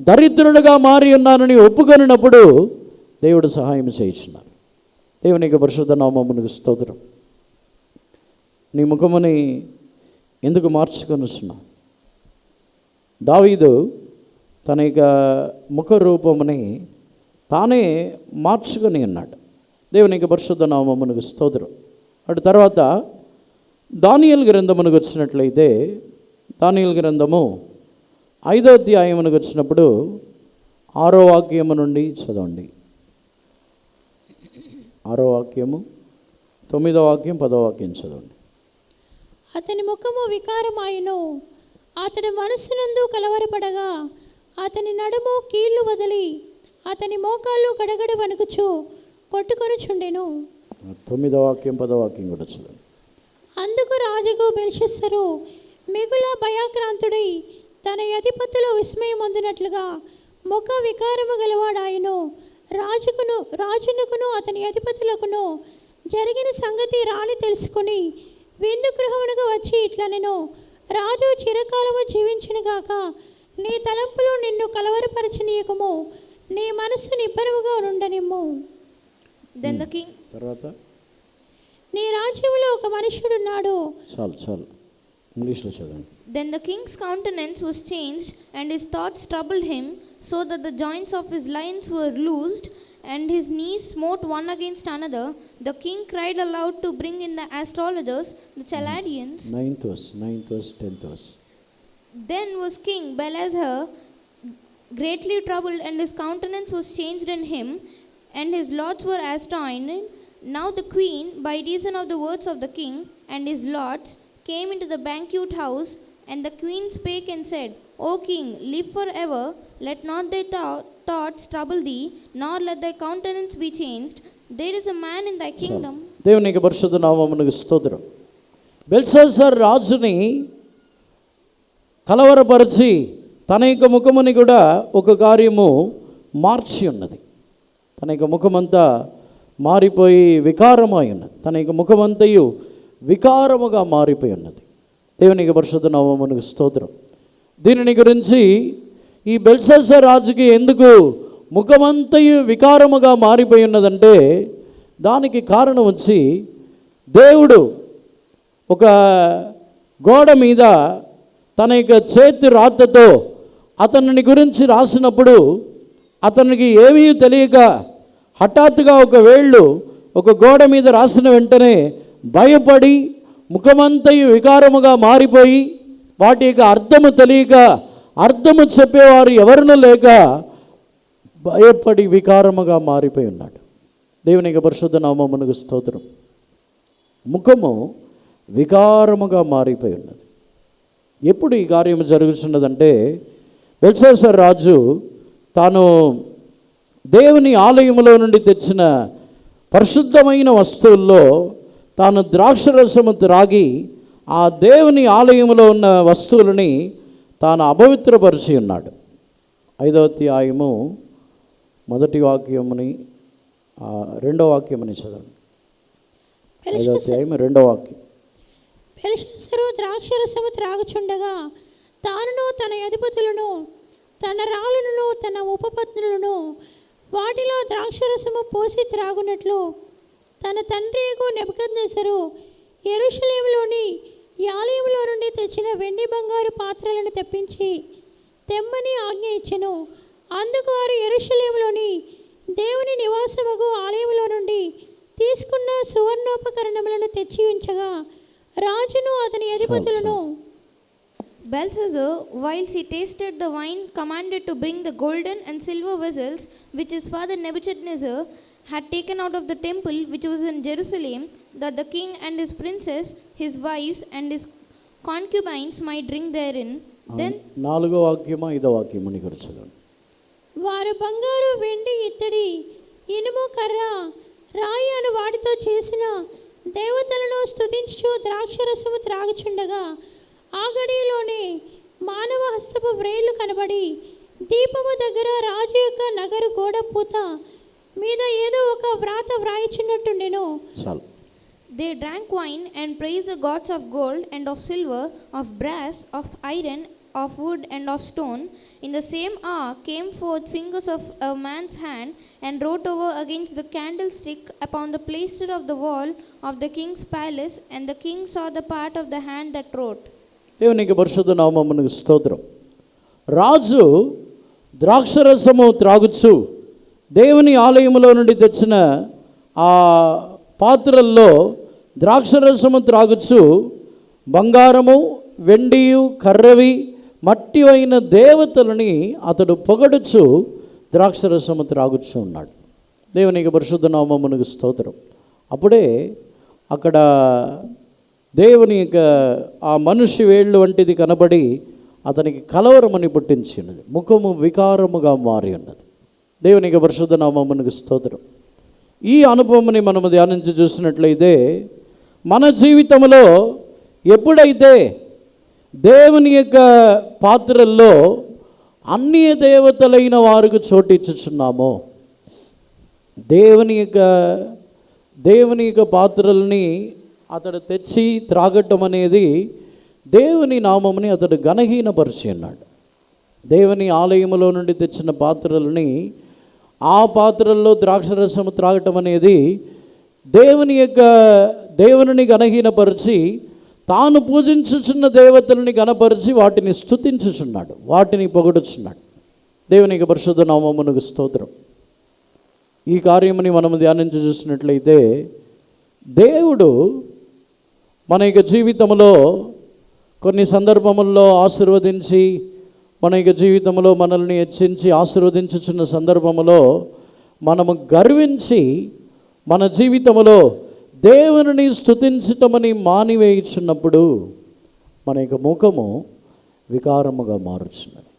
దరిద్రుడుగా మారి ఉన్నానని ఒప్పుకొనినప్పుడు దేవుడు సహాయం చేయించున్నారు. దేవుని యొక్క పరిశుద్ధ నామమునకు స్తోత్రం. నీ ముఖముని ఎందుకు మార్చుకొనుచున్నావు? దావీదు తన యొక్క ముఖ రూపముని తానే మార్చుకొని ఉన్నాడు. దేవుని యొక్క పరిశుద్ధ నామమునకు స్తోత్రం. అటు తర్వాత దానియేలు గ్రంథమునకు వచ్చినట్లయితే, దానియేలు గ్రంథము 5వ అధ్యాయమునకు వచ్చినప్పుడు 6వ వాక్యము నుండి చదవండి. 6వ వాక్యము, 9వ వాక్యం, 10వ వాక్యం చదవండి. అతని ముఖము వికారమాయను, అతడి మనస్సునందు కలవరపడగా అతని నడుము కీళ్లు వదిలి అతని మోకాళ్ళు గడగడ వణుకుచు కొట్టుకొనుచుండెను. 9వ వాక్యం 10వ వాక్యం కూడా చదువు. అందుకు రాజుకు బెల్షస్సరు మిగుల భయాక్రాంతుడై తన అధిపతులు విస్మయమొందినట్లుగా ముఖ వికారము గలవాడాయను. రాజునకును అతని అధిపతులకును జరిగిన సంగతి రాణి తెలుసుకుని విందు గృహమునకు వచ్చి ఇట్లనెను, రాజు చిరకాలము జీవించునుగాక, నీ తలంపులు నిన్ను కలవరపరచనీయకము, నీ మనస్సు నిబ్బరముగా ఉండనిమ్ము. Then the king తర్వాత నీ రాజ్యములో ఒక మనుష్యుడున్నాడు. చాలు ఇంగ్లీష్లో చదవండి. Then the king's countenance was changed, and his thoughts troubled him, so that the joints of his lions were loosed, and his knees smote one against another. The king cried aloud to bring in the astrologers, the Chaldeans. 9th verse, 10th verse. Then was King Belshazzar greatly troubled, and his countenance was changed in him, and his lords were astonished. Now the queen, by reason of the words of the king and his lords, came into the banquet house, and the queen spake and said, O king, live forever. Let not thy thoughts trouble thee, nor let thy countenance be changed. There is a man in thy kingdom. దేవునికి పరిశుద్ధ నామమునకు స్తోత్రం. Belshazzar రాజుని కలవరపరిచి తన యొక్క ముఖముని కూడా ఒక కార్యము మార్చి ఉన్నది. తన యొక్క ముఖమంతా మారిపోయి వికారమై ఉన్నది. తన యొక్క ముఖమంతయు వికారముగా మారిపోయి ఉన్నది. దేవునికి పరిశుద్ధ నామమునకు స్తోత్రం. దీనిని గురించి ఈ బెల్షస్సర్ రాజుకి ఎందుకు ముఖమంతయు వికారముగా మారిపోయి ఉన్నదంటే దానికి కారణం వచ్చి దేవుడు ఒక గోడ మీద తన యొక్క చేతి రాతతో అతనిని గురించి రాసినప్పుడు అతనికి ఏమీ తెలియక హఠాత్తుగా ఒక వేళ్ళు ఒక గోడ మీద రాసిన వెంటనే భయపడి ముఖమంతయు వికారముగా మారిపోయి వాటి యొక్క అర్థము తెలియక అర్థము చెప్పేవారు ఎవరునూ లేక భయపడి వికారముగా మారిపోయి ఉన్నాడు. దేవునికి పరిశుద్ధ నామమునకు స్తోత్రం. ముఖము వికారముగా మారిపోయి ఉన్నది. ఎప్పుడు ఈ కార్యం జరుగుతున్నదంటే బెల్షస్సర్ రాజు తాను దేవుని ఆలయములో నుండి తెచ్చిన పరిశుద్ధమైన వస్తువుల్లో తాను ద్రాక్షరసము త్రాగి ఆ దేవుని ఆలయములో ఉన్న వస్తువులని తాను అపవిత్రపరిచి ఉన్నాడు. 5వ అధ్యాయము 1వ వాక్యముని 2వ వాక్యముని చదవండి. 5వ అధ్యాయము 2వ వాక్యం. బెల్షస్సరు ద్రాక్షరసము త్రాగుచుండగా తానును తన అధిపతులను తన రాళ్ళను తన ఉపపత్నులను వాటిలో ద్రాక్షరసము పోసి త్రాగునట్లు తన తండ్రియగు నెబుకద్నెజరు యెరూషలేములోని ఆలయములో నుండి తెచ్చిన వెండి బంగారు పాత్రలను తెమ్మని ఆజ్ఞ ఇచ్చెను. అందుకు వారు యెరూషలేములోని దేవుని నివాసముగు ఆలయములో నుండి తీసుకున్న సువర్ణోపకరణములను తెచ్చి ఉంచగా రాజును అతని అధిపతులను Belshazzar, whilst he tasted the wine, commanded to bring the golden and silver vessels which his father Nebuchadnezzar had taken out of the temple which was in Jerusalem, that the king and his princes, his wives and his concubines might drink therein. Then 4వ వాక్యమా 5వ వాక్యముని గురించి వారు బంగారు వెండి ఇత్తడి ఇనుము కర్ర రాయి అను వాటితో చేసిన దేవతలను స్తుతించు ద్రాక్షరసము త్రాగుచుండగా ఆ గడిలోనే మానవ హస్తపు వ్రేళ్లు కనబడి దీపము దగ్గర రాజు యొక్క నగరు గోడ పూత మీద ఏదో ఒక వ్రాత వ్రాయిచున్నట్టుండెను. they drank wine and praised the gods of gold and of silver, of brass, of iron, of wood and of stone. In the same hour came forth fingers of a man's hand and wrote over against the candlestick upon the plaster of the wall of the king's palace, and the king saw the part of the hand that wrote. దేవునికి పరిశుద్ధ నామమునకు స్తోత్రం. రాజు ద్రాక్షరసము త్రాగుచు దేవుని ఆలయములో నుండి తెచ్చిన ఆ పాత్రల్లో ద్రాక్షరసము త్రాగుచు బంగారము వెండియు కర్రవి మట్టి అయిన దేవతలని అతడు పొగడుచు ద్రాక్షరసము త్రాగుచు ఉన్నాడు. దేవునికి పరిశుద్ధ నామమునకు స్తోత్రం. అప్పుడే అక్కడ దేవుని యొక్క ఆ మనిషి వేళ్ళు వంటిది కనబడి అతనికి కలవరమని పుట్టించినది. ముఖము వికారముగా మారి ఉన్నది. దేవునికి పరిశుద్ధ నామమునకు స్తోత్రం. ఈ అనుభవంని మనము ధ్యానించి చూసినట్లయితే మన జీవితంలో ఎప్పుడైతే దేవుని యొక్క పాత్రల్లో అన్య దేవతలైన వారికి చోటిచ్చుచున్నామో, దేవుని యొక్క పాత్రల్ని అతడు తెచ్చి త్రాగటం అనేది దేవుని నామముని అతడు ఘనహీనపరిచి ఉన్నాడు. దేవుని ఆలయములో నుండి తెచ్చిన పాత్రలని ఆ పాత్రల్లో ద్రాక్షరసము త్రాగటం అనేది దేవుని ఘనహీనపరిచి తాను పూజించుచున్న దేవతలని ఘనపరిచి వాటిని స్తుతించుచున్నాడు, వాటిని పొగడుచున్నాడు. దేవునికి పరిశుద్ధ నామమునకు స్తోత్రం. ఈ కార్యముని మనము ధ్యానించి చూసినట్లయితే దేవుడు మన యొక్క జీవితంలో కొన్ని సందర్భముల్లో ఆశీర్వదించి, మన యొక్క జీవితంలో మనల్ని హెచ్చించి ఆశీర్వదించుచున్న సందర్భములో మనము గర్వించి మన జీవితంలో దేవుని స్తుతించటమని మానివేయుచున్నప్పుడు మన యొక్క ముఖము వికారముగా మారుచున్నది.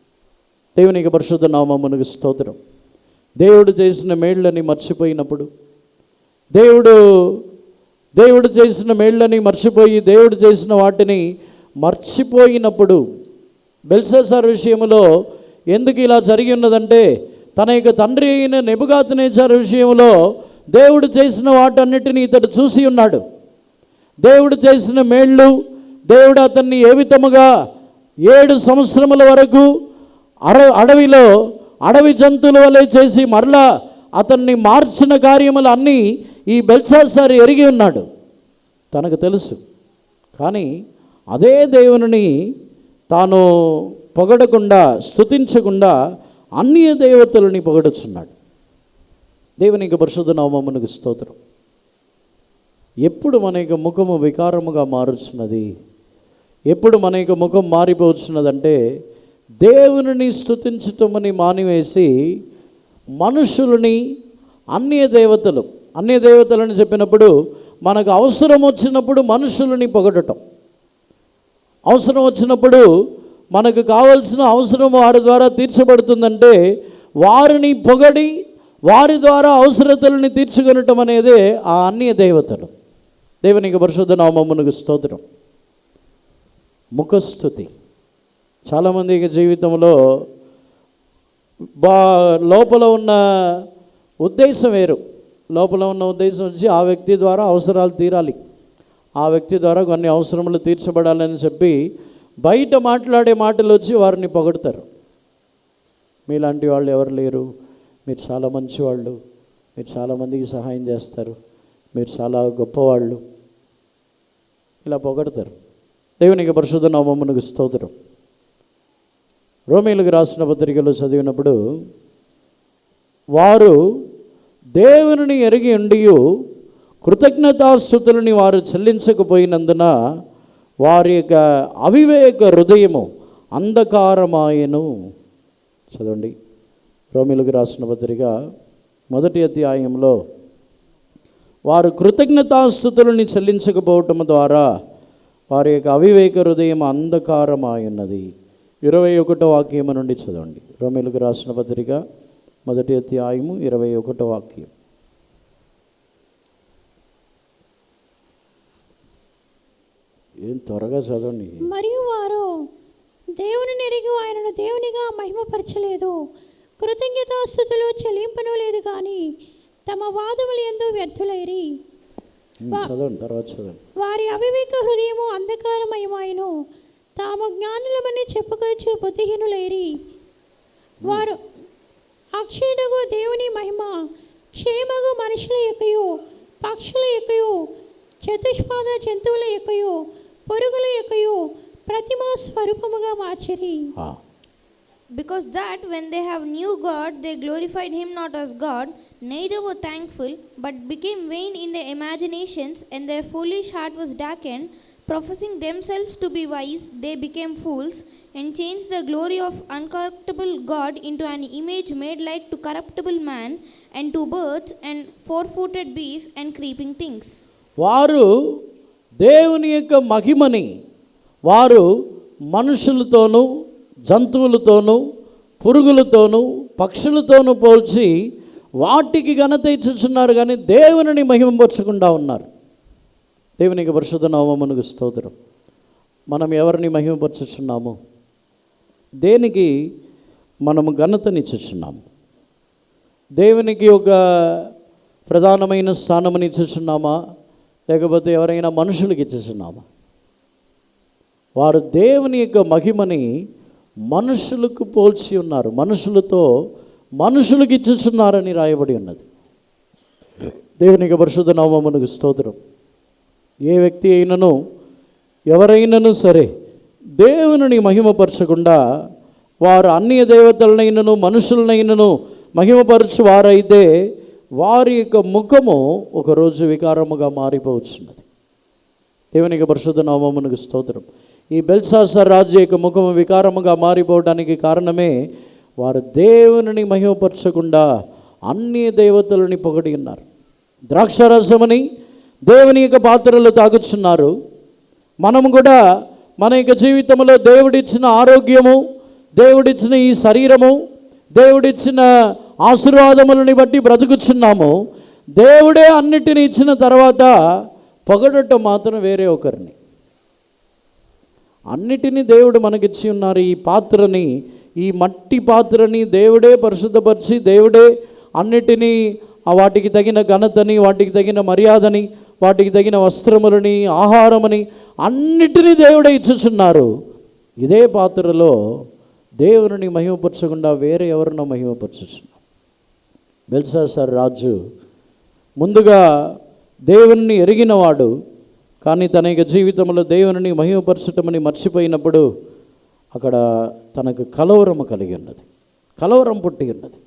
దేవునికి పరిశుద్ధ నామమునకు స్తోత్రం. దేవుడు చేసిన మేళ్ళని మర్చిపోయినప్పుడు, దేవుడు చేసిన మేళ్ళని మర్చిపోయి దేవుడు చేసిన వాటిని మర్చిపోయినప్పుడు, బెల్షస్సారు విషయంలో ఎందుకు ఇలా జరిగి ఉన్నదంటే, తన యొక్క తండ్రి అయిన నెబుకద్నెజరు విషయంలో దేవుడు చేసిన వాటన్నిటినీ ఇతడు చూసి ఉన్నాడు. దేవుడు చేసిన మేళ్ళు, దేవుడు అతన్ని ఏ విధముగా 7 సంవత్సరముల వరకు అడవి జంతువుల వలె చేసి మరలా అతన్ని మార్చిన కార్యములు అన్నీ ఈ బెల్షస్సారు ఎరిగి ఉన్నాడు, తనకు తెలుసు. కానీ అదే దేవుని తాను పొగడకుండా, స్తుతించకుండా అన్య దేవతలని పొగడుచున్నాడు. దేవునికి పరిశుద్ధ నామమునకు స్తోత్రం. ఎప్పుడు మన యొక్క ముఖము వికారముగా మారుచున్నది, ఎప్పుడు మన యొక్క ముఖం మారిపోతున్నదంటే, దేవుని స్తుతించటమని మానివేసి మనుషులని అన్య దేవతలని చెప్పినప్పుడు మనకు అవసరం వచ్చినప్పుడు మనుషులని పొగడటం, అవసరం వచ్చినప్పుడు మనకు కావలసిన అవసరం వారి ద్వారా తీర్చబడుతుందంటే వారిని పొగడి వారి ద్వారా అవసరతలను తీర్చుకొనటం అనేదే ఆ అన్య దేవతలు. దేవునికి పరిశుద్ధ నామమునకు స్తోత్రం. ముఖస్థుతి చాలామంది జీవితంలో లోపల ఉన్న ఉద్దేశం వేరు. లోపల ఉన్న ఉద్దేశం వచ్చి ఆ వ్యక్తి ద్వారా అవసరాలు తీరాలి, ఆ వ్యక్తి ద్వారా కొన్ని అవసరములు తీర్చబడాలని చెప్పి బయట మాట్లాడే మాటలు వచ్చి వారిని పొగడతారు. మీలాంటి వాళ్ళు ఎవరు లేరు, మీరు చాలా మంచివాళ్ళు, మీరు చాలామందికి సహాయం చేస్తారు, మీరు చాలా గొప్పవాళ్ళు, ఇలా పొగడతారు. దేవునికి పరిశుద్ధ నామమునకు స్తోత్రం. రోమీయులకు రాసిన పత్రికలో చదివినప్పుడు వారు దేవుని ఎరిగి ఉండి కృతజ్ఞతాస్తుతులని వారు చెల్లించకపోయినందున వారి యొక్క అవివేక హృదయము అంధకారమాయెను. చదవండి, రోమీయులకు రాసిన పత్రిక 1వ అధ్యాయంలో వారు కృతజ్ఞతాస్తుతులని చెల్లించకపోవటం ద్వారా వారి యొక్క అవివేక హృదయం అంధకారమాయున్నది. 21వ వాక్యం నుండి చదవండి. రోమీయులకు రాసిన పత్రిక 1వ అధ్యాయము 21వ వాక్యం. ఏం త్వరగా చదవండి. మరియు వారు దేవుని ఎరిగి ఆయనను దేవునిగా మహిమపరచలేదు, కృతజ్ఞతాస్తుతులు చెల్లింపను లేదు కానీ తమ వాదములు యందు వ్యర్థులైరి. చదవండి, తర్వాత చదవండి. వారి అవివేక హృదయము అంధకారమయమాయను, తాము జ్ఞానులమని చెప్పుకొచ్చు బుద్ధిహీనులైరి. వారు అక్షయుడగు దేవుని మహిమ క్షేమగు మనుషుల యొక్కయు పక్షుల యొక్కయు చతుష్పాద జంతువుల యొక్కయు పొరుగుల యొక్కయు ప్రతిమా స్వరూపముగా మార్చిరి. Because that when they have knew God, they glorified him not as God, neither were thankful, but became vain in their imaginations, and their foolish heart was darkened. Professing themselves to be wise, they became fools, and changed the glory of uncorruptible God into an image made like to corruptible man, and to birds, and four-footed beasts, and creeping things. వారు దేవుని యొక్క మహిమని వారు మనుషులతోనూ జంతువులతోనూ పురుగులతోనూ పక్షులతోనూ పోల్చి వాటికి ఘనత ఇచ్చుచున్నారు, కానీ దేవునిని మహిమపరచకుండా ఉన్నారు. దేవునికి పరిశుద్ధ నామమునకు స్తోత్రం. మనం ఎవరిని మహిమపరచుచున్నాము? దేనికి మనము ఘనతనిచ్చుచున్నాము? దేవునికి ఒక ప్రధానమైన స్థానముని ఇచ్చుచున్నామా, లేకపోతే ఎవరైనా మనుషులకి ఇచ్చుచున్నామా? వారు దేవుని యొక్క మహిమని మనుషులకు పోల్చి ఉన్నారు, మనుషులతో మనుషులకు ఇచ్చుచున్నారని రాయబడి ఉన్నది. దేవునికి పరిశుద్ధ నామమునకు స్తోత్రం. ఏ వ్యక్తి అయినను ఎవరైనను సరే దేవుని మహిమపరచకుండా వారు అన్య దేవతలనైనను మనుషులనైనను మహిమపరచు వారైతే వారి యొక్క ముఖము ఒకరోజు వికారముగా మారిపోవచ్చున్నది. దేవునికి పరిశుద్ధ నామమునకు స్తోత్రం. ఈ బెల్షాస్సర్ రాజు యొక్క ముఖము వికారముగా మారిపోవడానికి కారణమే వారు దేవుని మహిమపరచకుండా అన్య దేవతలని పొగడి ఉన్నారు. ద్రాక్షారసమని దేవుని యొక్క పాత్రలు తాగుచున్నారు. మనము కూడా మన యొక్క జీవితంలో దేవుడిచ్చిన ఆరోగ్యము, దేవుడిచ్చిన ఈ శరీరము, దేవుడిచ్చిన ఆశీర్వాదములని బట్టి బ్రతుకుచున్నాము. దేవుడే అన్నిటిని ఇచ్చిన తర్వాత పొగడటం మాత్రం వేరే ఒకరిని. అన్నిటినీ దేవుడు మనకిచ్చి ఉన్నారు. ఈ పాత్రని, ఈ మట్టి పాత్రని దేవుడే పరిశుద్ధపరిచి, దేవుడే అన్నిటినీ వాటికి తగిన ఘనతని, వాటికి తగిన మర్యాదని, వాటికి తగిన వస్త్రములని, ఆహారమని అన్నిటినీ దేవుడే ఇచ్చుచున్నారు. ఇదే పాత్రలో దేవుని మహిమపరచకుండా వేరే ఎవరినో మహిమపరచుచున్నారు. బెల్షాస్సర్ రాజు ముందుగా దేవుని ఎరిగినవాడు, కానీ తన యొక్క జీవితంలో దేవుని మహిమపరచటమని మర్చిపోయినప్పుడు అక్కడ తనకు కలవరము కలిగి ఉన్నది, కలవరం పుట్టి ఉన్నది.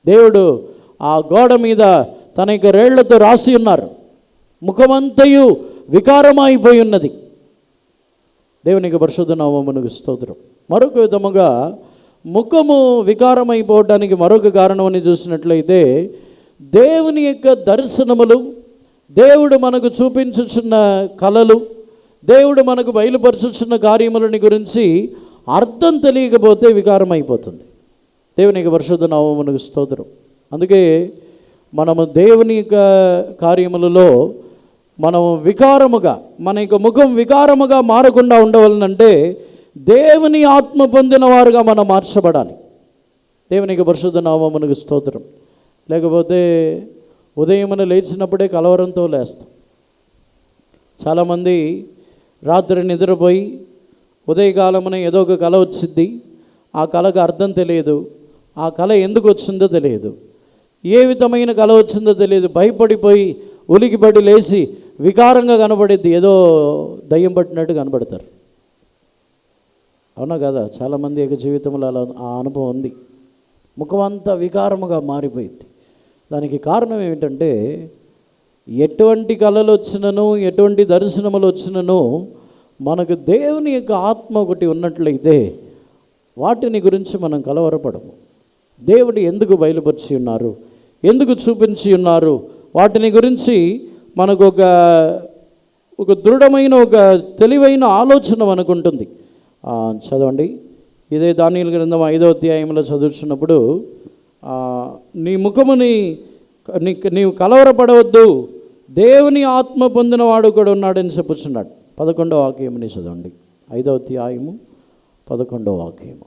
దేవుడు ఆ గోడ మీద తన యొక్క రేళ్లతో రాసి ఉన్నారు. ముఖమంతయు వికారమైపోయి ఉన్నది. దేవునికి పరిశుద్ధ నామమునకు స్తోత్రం. మరొక విధముగా ముఖము వికారమైపోవడానికి మరొక కారణమని చూసినట్లయితే దేవుని యొక్క దర్శనములు, దేవుడు మనకు చూపించుచున్న కళలు, దేవుడు మనకు బయలుపరచుచున్న కార్యములని గురించి అర్థం తెలియకపోతే వికారం అయిపోతుంది. దేవునికి పరిశుద్ధ నామమునకు స్తోత్రం. అందుకే మనము దేవుని యొక్క కార్యములలో మనము వికారముగా, మన యొక్క ముఖం వికారముగా మారకుండా ఉండవలనంటే దేవుని ఆత్మ పొందిన వారుగా మనం మార్చబడాలి. దేవునికి పరిశుద్ధ నామమునకు స్తోత్రం. లేకపోతే ఉదయమున లేచినప్పుడే కలవరంతో లేస్తాం. చాలామంది రాత్రి నిద్రపోయి ఉదయకాలమున ఏదో ఒక కళ వచ్చింది, ఆ కళకు అర్థం తెలియదు, ఆ కళ ఎందుకు వచ్చిందో తెలియదు, ఏ విధమైన కళ వచ్చిందో తెలియదు, భయపడిపోయి ఉలికిపడి లేచి వికారంగా కనబడిద్ది, ఏదో దయ్యం పట్టినట్టు కనబడతారు. అవునా కదా? చాలామంది యొక్క జీవితంలో అలా ఆ అనుభవం ఉంది. ముఖం అంతా వికారముగా మారిపోయింది. దానికి కారణం ఏమిటంటే ఎటువంటి కళలు వచ్చినను, ఎటువంటి దర్శనములు వచ్చినను మనకు దేవుని యొక్క ఆత్మ ఒకటి ఉన్నట్లయితే వాటిని గురించి మనం కలవరపడము. దేవుడు ఎందుకు బయలుపరిచి ఉన్నారు, ఎందుకు చూపించి ఉన్నారు, వాటిని గురించి మనకు ఒక దృఢమైన, ఒక తెలివైన ఆలోచన మనకు ఉంటుంది. చదవండి, ఇదే దానియేలు గ్రంథం 5వ అధ్యాయంలో చదువుతున్నప్పుడు నీ ముఖముని నీవు కలవరపడవద్దు, దేవుని ఆత్మ పొందినవాడు కూడా ఉన్నాడని చెప్పుచున్నాడు. 11వ వాక్యముని చదవండి. 5వ అధ్యాయము 11వ వాక్యము.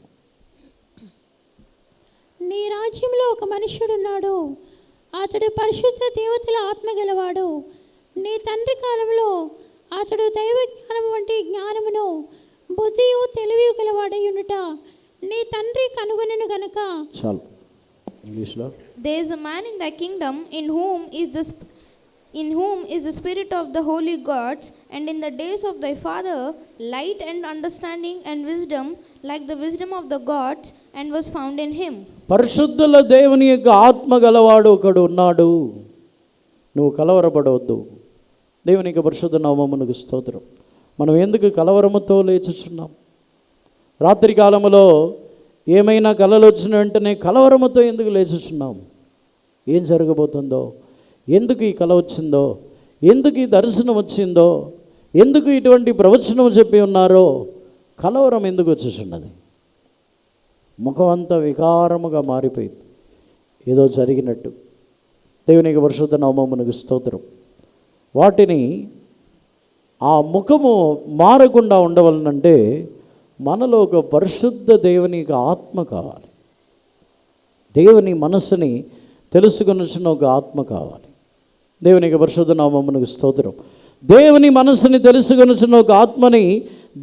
నీ రాజ్యంలో ఒక మనుష్యుడున్నాడు, అతడు పరిశుద్ధ దేవతల ఆత్మ గలవాడు. నీ తండ్రి కాలంలో అతడు దైవ జ్ఞానం వంటి జ్ఞానమును, బుద్ధియు తెలివి గలవాడై ఉండుట నీ తండ్రి కనుగొనెను గనుక. చాలు ఇంగ్లీష్లో. There is a man in thy kingdom in whom is the spirit of the holy gods, and in the days of thy father light and understanding and wisdom like the wisdom of the gods, and was found in him. పరిశుద్ధుల దేవుని యొక్క ఆత్మ గలవాడు ఒకడు ఉన్నాడు. నువ్వు కలవరపడవద్దు. దేవుని యొక్క పరిశుద్ధ నామమునకు స్తోత్రం. మనం ఎందుకు కలవరముతో లేచుచున్నాం? రాత్రి కాలములో ఏమైనా కలలు వచ్చిన వెంటనే కలవరముతో ఎందుకు లేచుచున్నాం? ఏం జరగబోతుందో, ఎందుకు ఈ కళ వచ్చిందో, ఎందుకు ఈ దర్శనం వచ్చిందో, ఎందుకు ఇటువంటి ప్రవచనం చెప్పి ఉన్నారో కలవరం ఎందుకు వచ్చేస్తున్నది? ముఖం అంతా వికారముగా మారిపోయింది, ఏదో జరిగినట్టు. దేవునికి పరిశుద్ధ నామమునకు స్తోత్రం. వాటిని ఆ ముఖము మారకుండా ఉండవలనంటే మనలో ఒక పరిశుద్ధ దేవుని ఆత్మ కావాలి. దేవుని మనస్సుని తెలుసుకొనిచిన ఒక ఆత్మ కావాలి. దేవునికి పరిశుద్ధ నామమునకు స్తోత్రం. దేవుని మనస్సుని తెలుసుకొనిచిన ఒక ఆత్మని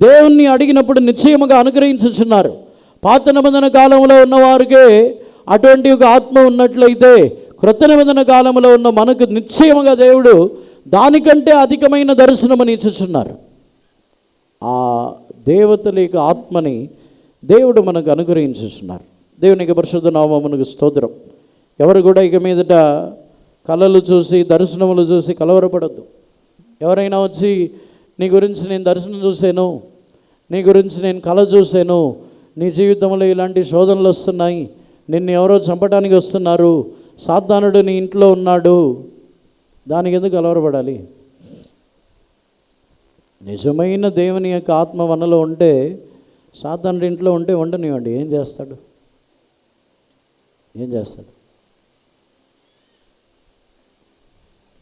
దేవుణ్ణి అడిగినప్పుడు నిశ్చయముగా అనుగ్రహించుచున్నారు. పాత నిబంధన కాలంలో ఉన్నవారికే అటువంటి ఒక ఆత్మ ఉన్నట్లయితే క్రొత్త నిబంధన కాలంలో ఉన్న మనకు నిశ్చయముగా దేవుడు దానికంటే అధికమైన దర్శనమని ఇచ్చుచున్నారు. ఆ దేవతల యొక్క ఆత్మని దేవుడు మనకు అనుగ్రహించుచున్నారు. దేవునికి పరిశుద్ధ నామమునకు స్తోత్రం. ఎవరు కూడా ఇక మీదట కళలు చూసి దర్శనములు చూసి కలవరపడద్దు. ఎవరైనా వచ్చి నీ గురించి నేను దర్శనం చూశాను, నీ గురించి నేను కళ చూశాను, నీ జీవితంలో ఇలాంటి శోధనలు వస్తున్నాయి, నిన్ను ఎవరో చంపడానికి వస్తున్నారు, సాతానుడు నీ ఇంట్లో ఉన్నాడు, దానికి ఎందుకు కలవరపడాలి? నిజమైన దేవుని యొక్క ఆత్మ మనలో ఉంటే సాతానుడి ఇంట్లో ఉంటే ఉండనివ్వండి, ఏం చేస్తాడు?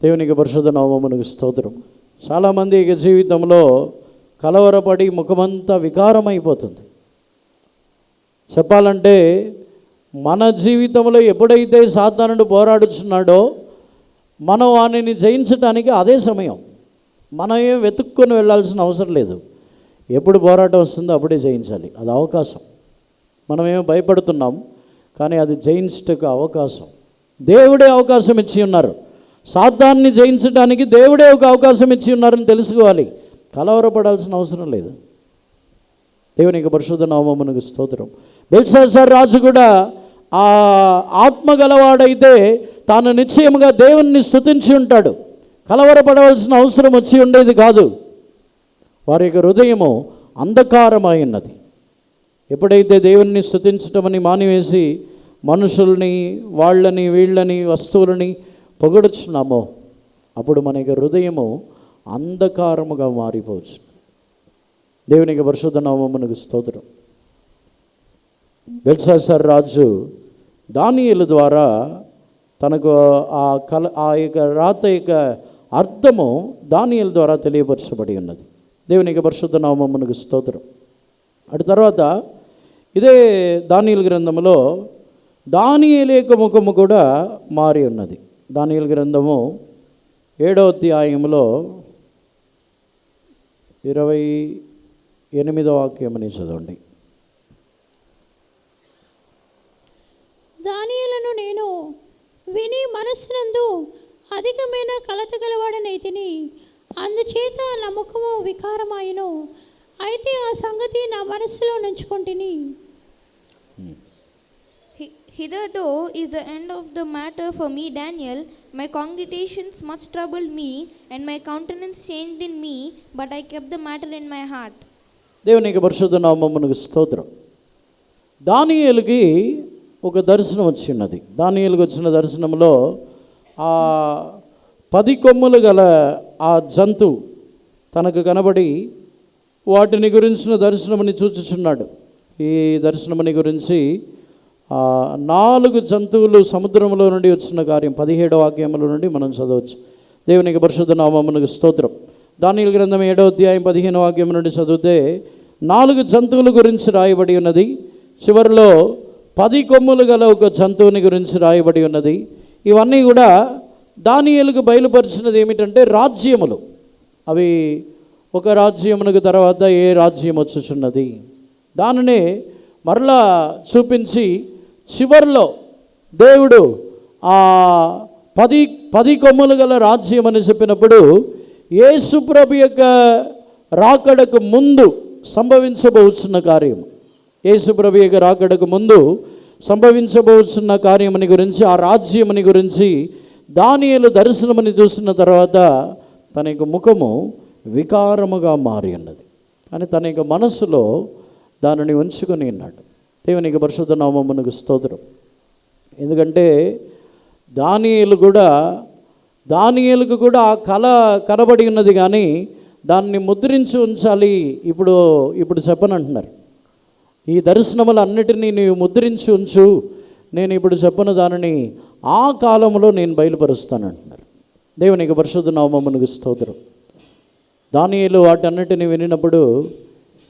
దేవునికి పరిశుద్ధ నామమునకు స్తోత్రం. చాలామంది ఇక జీవితంలో కలవరపడి ముఖమంతా వికారమైపోతుంది. చెప్పాలంటే మన జీవితంలో ఎప్పుడైతే సాతానుడు పోరాడుతున్నాడో మనం వానిని జయించడానికి అదే సమయం. మనం ఏం వెతుక్కొని వెళ్ళాల్సిన అవసరం లేదు. ఎప్పుడు పోరాటం వస్తుందో అప్పుడే జయించాలి, అది అవకాశం. మనమేమో భయపడుతున్నాం, కానీ అది జయించటకు అవకాశం దేవుడే అవకాశం ఇచ్చి ఉన్నారు. సాతాన్ని జయించడానికి దేవుడే ఒక అవకాశం ఇచ్చి ఉన్నారని తెలుసుకోవాలి. కలవరపడాల్సిన అవసరం లేదు. దేవునికి పరిశుద్ధ నామమునకు స్తోత్రం. బెల్షస్సర్ రాజు కూడా ఆ ఆత్మ గలవాడైతే తాను నిశ్చయముగా దేవుణ్ణి స్తుతించి ఉంటాడు. కలవరపడవలసిన అవసరం వచ్చి ఉండేది కాదు. వారి యొక్క హృదయము అంధకారమై ఉన్నది. ఎప్పుడైతే దేవుణ్ణి స్తుతించటమని మానివేసి మనుషుల్ని, వాళ్ళని, వీళ్ళని, వస్తువులని పొగడుచున్నామో అప్పుడు మన యొక్క హృదయము అంధకారముగా మారిపోవచ్చు. దేవునికి పరిశుద్ధ నామమునకు స్తోత్రం. బెల్షస్సర్ రాజు దానియేలు ద్వారా తనకు ఆ యొక్క రాత యొక్క అర్థము దానియేలు ద్వారా తెలియపరచబడి ఉన్నది. దేవునికి పరిశుద్ధ నామమునకు స్తోత్రం. అటు తర్వాత ఇదే దానియేలు గ్రంథములో దానియేలు యొక్క ముఖము కూడా మారి ఉన్నది. దానియేలు గ్రంథము 7వ అధ్యాయములో 28వ వాక్యమని చదవండి. దానియేలును నేను విని మనస్సునందు అధికమైన కలత గలవాడనైతిని, అందుచేత నా ముఖము వికారమాయను. అయితే ఆ సంగతి నా మనస్సులో నుంచుకొంటిని. Hitherto is the end of the matter for me, Daniel. My congregations much troubled me, and my countenance changed in me, but I kept the matter in my heart. దేవునికి పరిశుద్ధ నామమునకు స్తోత్రం. దానియేలుకి ఒక దర్శనం వచ్చినది. దానియేలుకి వచ్చిన దర్శనంలో ఆ 10 కొమ్ములు గల ఆ జంతువు తనకు కనబడి వాటిని గురించిన దర్శనముని చూచుచున్నాడు. ఈ దర్శనముని గురించి 4 జంతువులు సముద్రంలో నుండి వచ్చిన కార్యం 17వ వాక్యముల నుండి మనం చదవచ్చు. దేవునికి పరిశుద్ధ నామమునకు స్తోత్రం. దానియేలు గ్రంథం 7వ అధ్యాయం 15వ వాక్యం నుండి చదివితే 4 జంతువుల గురించి రాయబడి ఉన్నది. చివరిలో 10 కొమ్ములు గల ఒక జంతువుని గురించి రాయబడి ఉన్నది. ఇవన్నీ కూడా దానియేలుకు బయలుపరిచినది ఏమిటంటే రాజ్యములు. అవి ఒక రాజ్యమునకు తర్వాత ఏ రాజ్యం వచ్చుచున్నది దానినే మరలా చూపించి చివరిలో దేవుడు ఆ 10 కొమ్ములు గల రాజ్యం అని చెప్పినప్పుడు యేసు ప్రభు యొక్క రాకడకు ముందు సంభవించబోతున్న కార్యం, యేసు ప్రభు యొక్క రాకడకు ముందు సంభవించబోతున్న కార్యమని గురించి, ఆ రాజ్యమని గురించి దానియేలు దర్శనమని చూసిన తర్వాత తన యొక్క ముఖము వికారముగా మారి ఉన్నది. కానీ తన యొక్క మనస్సులో దానిని ఉంచుకొని ఉన్నాడు. దేవునికి పరిశుద్ధ నామమునకు స్తోత్రం. ఎందుకంటే దానియేలుకు కూడా ఆ కళ కనబడి ఉన్నది, కానీ దాన్ని ముద్రించి ఉంచాలి. ఇప్పుడు చెప్పనంటున్నారు. ఈ దర్శనములన్నిటినీ నీవు ముద్రించి ఉంచు, నేను ఇప్పుడు చెప్పిన దానిని ఆ కాలంలో నేను బయలుపరుస్తానంటున్నారు. దేవునికి పరిశుద్ధ నామమునకు స్తోత్రం. దానియేలు వాటన్నిటిని వినినప్పుడు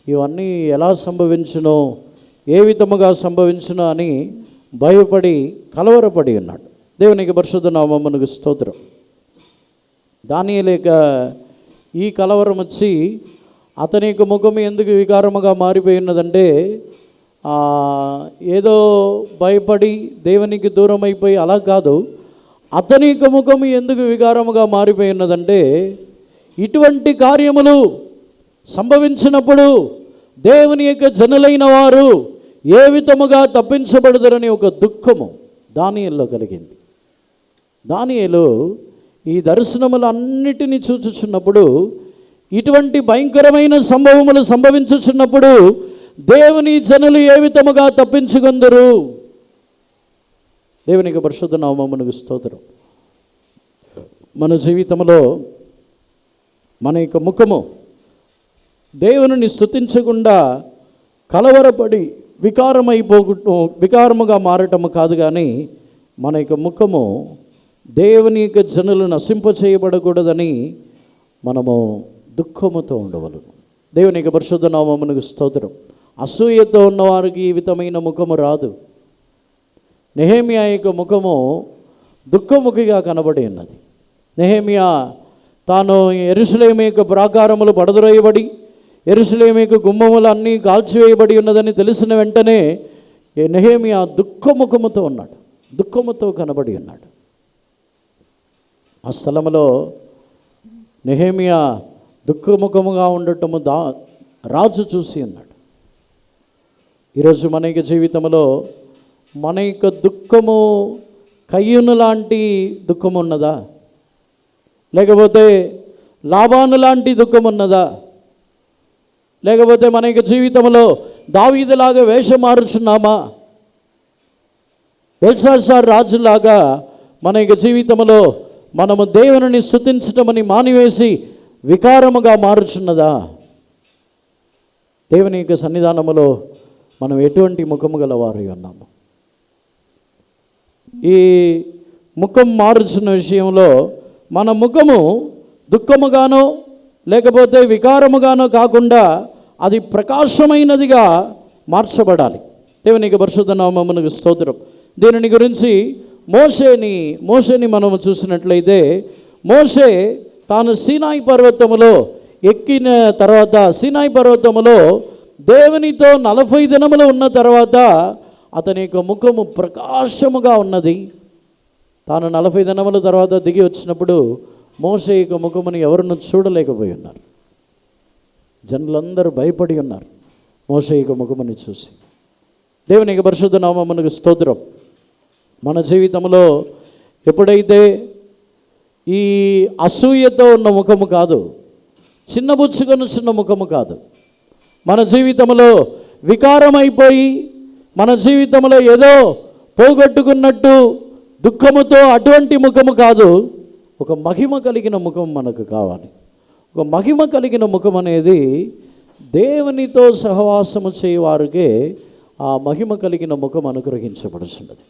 ఇవన్నీ ఎలా సంభవించునో, ఏ విధముగా సంభవించునో అని భయపడి కలవరపడి ఉన్నాడు. దేవునికి పరిశుద్ధ నామమునకు స్తోత్రం. దానియేలుక ఈ కలవరం వచ్చి అతని యొక్క ముఖం ఎందుకు వికారముగా మారిపోయి ఉన్నదంటే, ఏదో భయపడి దేవునికి దూరం అయిపోయి అలా కాదు. అతని యొక్క ముఖం ఎందుకు వికారముగా మారిపోయి ఉన్నదంటే, ఇటువంటి కార్యములు సంభవించినప్పుడు దేవుని యొక్క జనులైన వారు ఏ విధముగా తప్పించబడదరని ఒక దుఃఖము దానియేలులో కలిగింది. దానియేలు ఈ దర్శనములన్నిటినీ చూచుచున్నప్పుడు, ఇటువంటి భయంకరమైన సంభవములు సంభవించుచున్నప్పుడు దేవుని జనులు ఏ విధముగా తప్పించుకొందరు? దేవునికి పరిశుద్ధ నామమునకు స్తోత్రం. మన జీవితంలో మన యొక్క ముఖము దేవుని స్తుతించకుండా కలవరపడి వికారముగా మారటము కాదు, కానీ మన యొక్క ముఖము దేవుని యొక్క జనులు నశింపచేయబడకూడదని మనము దుఃఖముతో ఉండవలను. దేవుని యొక్క పరిశుద్ధ నామమునకు స్తోత్రం. అసూయతో ఉన్నవారికి ఈ విధమైన ముఖము రాదు. నెహెమ్యా యొక్క ముఖము దుఃఖముఖిగా కనబడి ఉన్నది. నెహెమ్యా తాను యెరూషలేము యొక్క ప్రాకారములు పడద్రోయబడి యెరూషలేము యొక్క గుమ్మములు అన్నీ కాల్చివేయబడి ఉన్నదని తెలిసిన వెంటనే నెహెమ్యా దుఃఖముఖముతో ఉన్నాడు, దుఃఖముతో కనబడి ఉన్నాడు. ఆ స్థలములో నెహెమ్యా దుఃఖముఖముగా ఉండటము రాజు చూసి ఉన్నాడు. ఈరోజు మన యొక్క జీవితంలో మన యొక్క దుఃఖము కయ్యూను లాంటి దుఃఖం ఉన్నదా, లేకపోతే లాబాను లాంటి దుఃఖం ఉన్నదా, లేకపోతే మన యొక్క జీవితంలో దావీదులాగా వేషం మారుచున్నామా, బెల్షాజర్ రాజులాగా మన యొక్క జీవితంలో మనము దేవుని స్తుతించటమని మానివేసి వికారముగా మారుచున్నదా? దేవుని యొక్క సన్నిధానములో మనం ఎటువంటి ముఖము గలవారు ఉన్నాము? ఈ ముఖం మారుచున్న విషయంలో మన ముఖము దుఃఖముగానో లేకపోతే వికారముగానో కాకుండా అది ప్రకాశమైనదిగా మార్చబడాలి. దేవునికి పరిశుద్ధ నామమునకు స్తోత్రం. దీనిని గురించి మోషేని మనము చూసినట్లయితే, మోషే తాను సీనాయి పర్వతములో ఎక్కిన తర్వాత, సీనాయి పర్వతములో దేవునితో 40 దినములు ఉన్న తర్వాత అతని యొక్క ముఖము ప్రకాశముగా ఉన్నది. తాను 40 దినముల తర్వాత దిగి వచ్చినప్పుడు మోషే యొక్క ముఖమును ఎవరిని చూడలేకపోయి ఉన్నారు. జనులందరూ భయపడి ఉన్నారు మోషే యొక్క ముఖముని చూసి. దేవుని యొక్క పరిశుద్ధ నామమునకు స్తోత్రం. మన జీవితంలో ఎప్పుడైతే ఈ అసూయతో ఉన్న ముఖము కాదు, చిన్న ముఖము కాదు, మన జీవితంలో వికారమైపోయి మన జీవితంలో ఏదో పోగొట్టుకున్నట్టు దుఃఖముతో అటువంటి ముఖము కాదు, ఒక మహిమ కలిగిన ముఖం మనకు కావాలి. ఒక మహిమ కలిగిన ముఖం అనేది దేవునితో సహవాసము చేయవారికే ఆ మహిమ కలిగిన ముఖం అనుగ్రహించబడుతున్నది.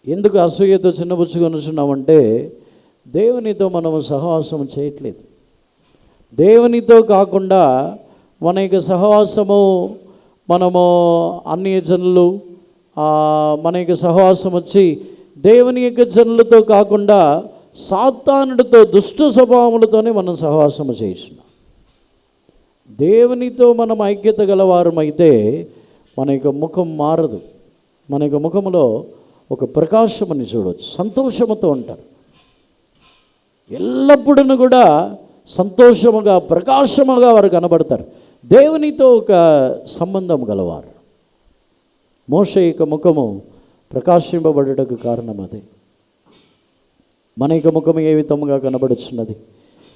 ఎందుకు అసూయతో చిన్నబుచ్చుకొనుచున్నామంటే, దేవునితో మనము సహవాసము చేయట్లేదు. దేవునితో కాకుండా మన యొక్క సహవాసము మనము అన్య జనులు, మన యొక్క సహవాసం వచ్చి దేవుని యొక్క జనులతో కాకుండా సాతానుడితో, దుష్ట స్వభావములతోనే మనం సహవాసము చేస్తున్నాం. దేవునితో మనం ఐక్యత గలవారమైతే మన యొక్క ముఖం మారదు. మన యొక్క ముఖంలో ఒక ప్రకాశమని చూడవచ్చు. సంతోషముతో ఉంటారు, ఎల్లప్పుడూ కూడా సంతోషముగా ప్రకాశముగా వారు కనబడతారు. దేవునితో ఒక సంబంధం గలవారు. మోషే యొక్క ముఖము ప్రకాశింపబడుటకు కారణం అదే. మన యొక్క ముఖము ఏ విధముగా కనబడుచున్నది?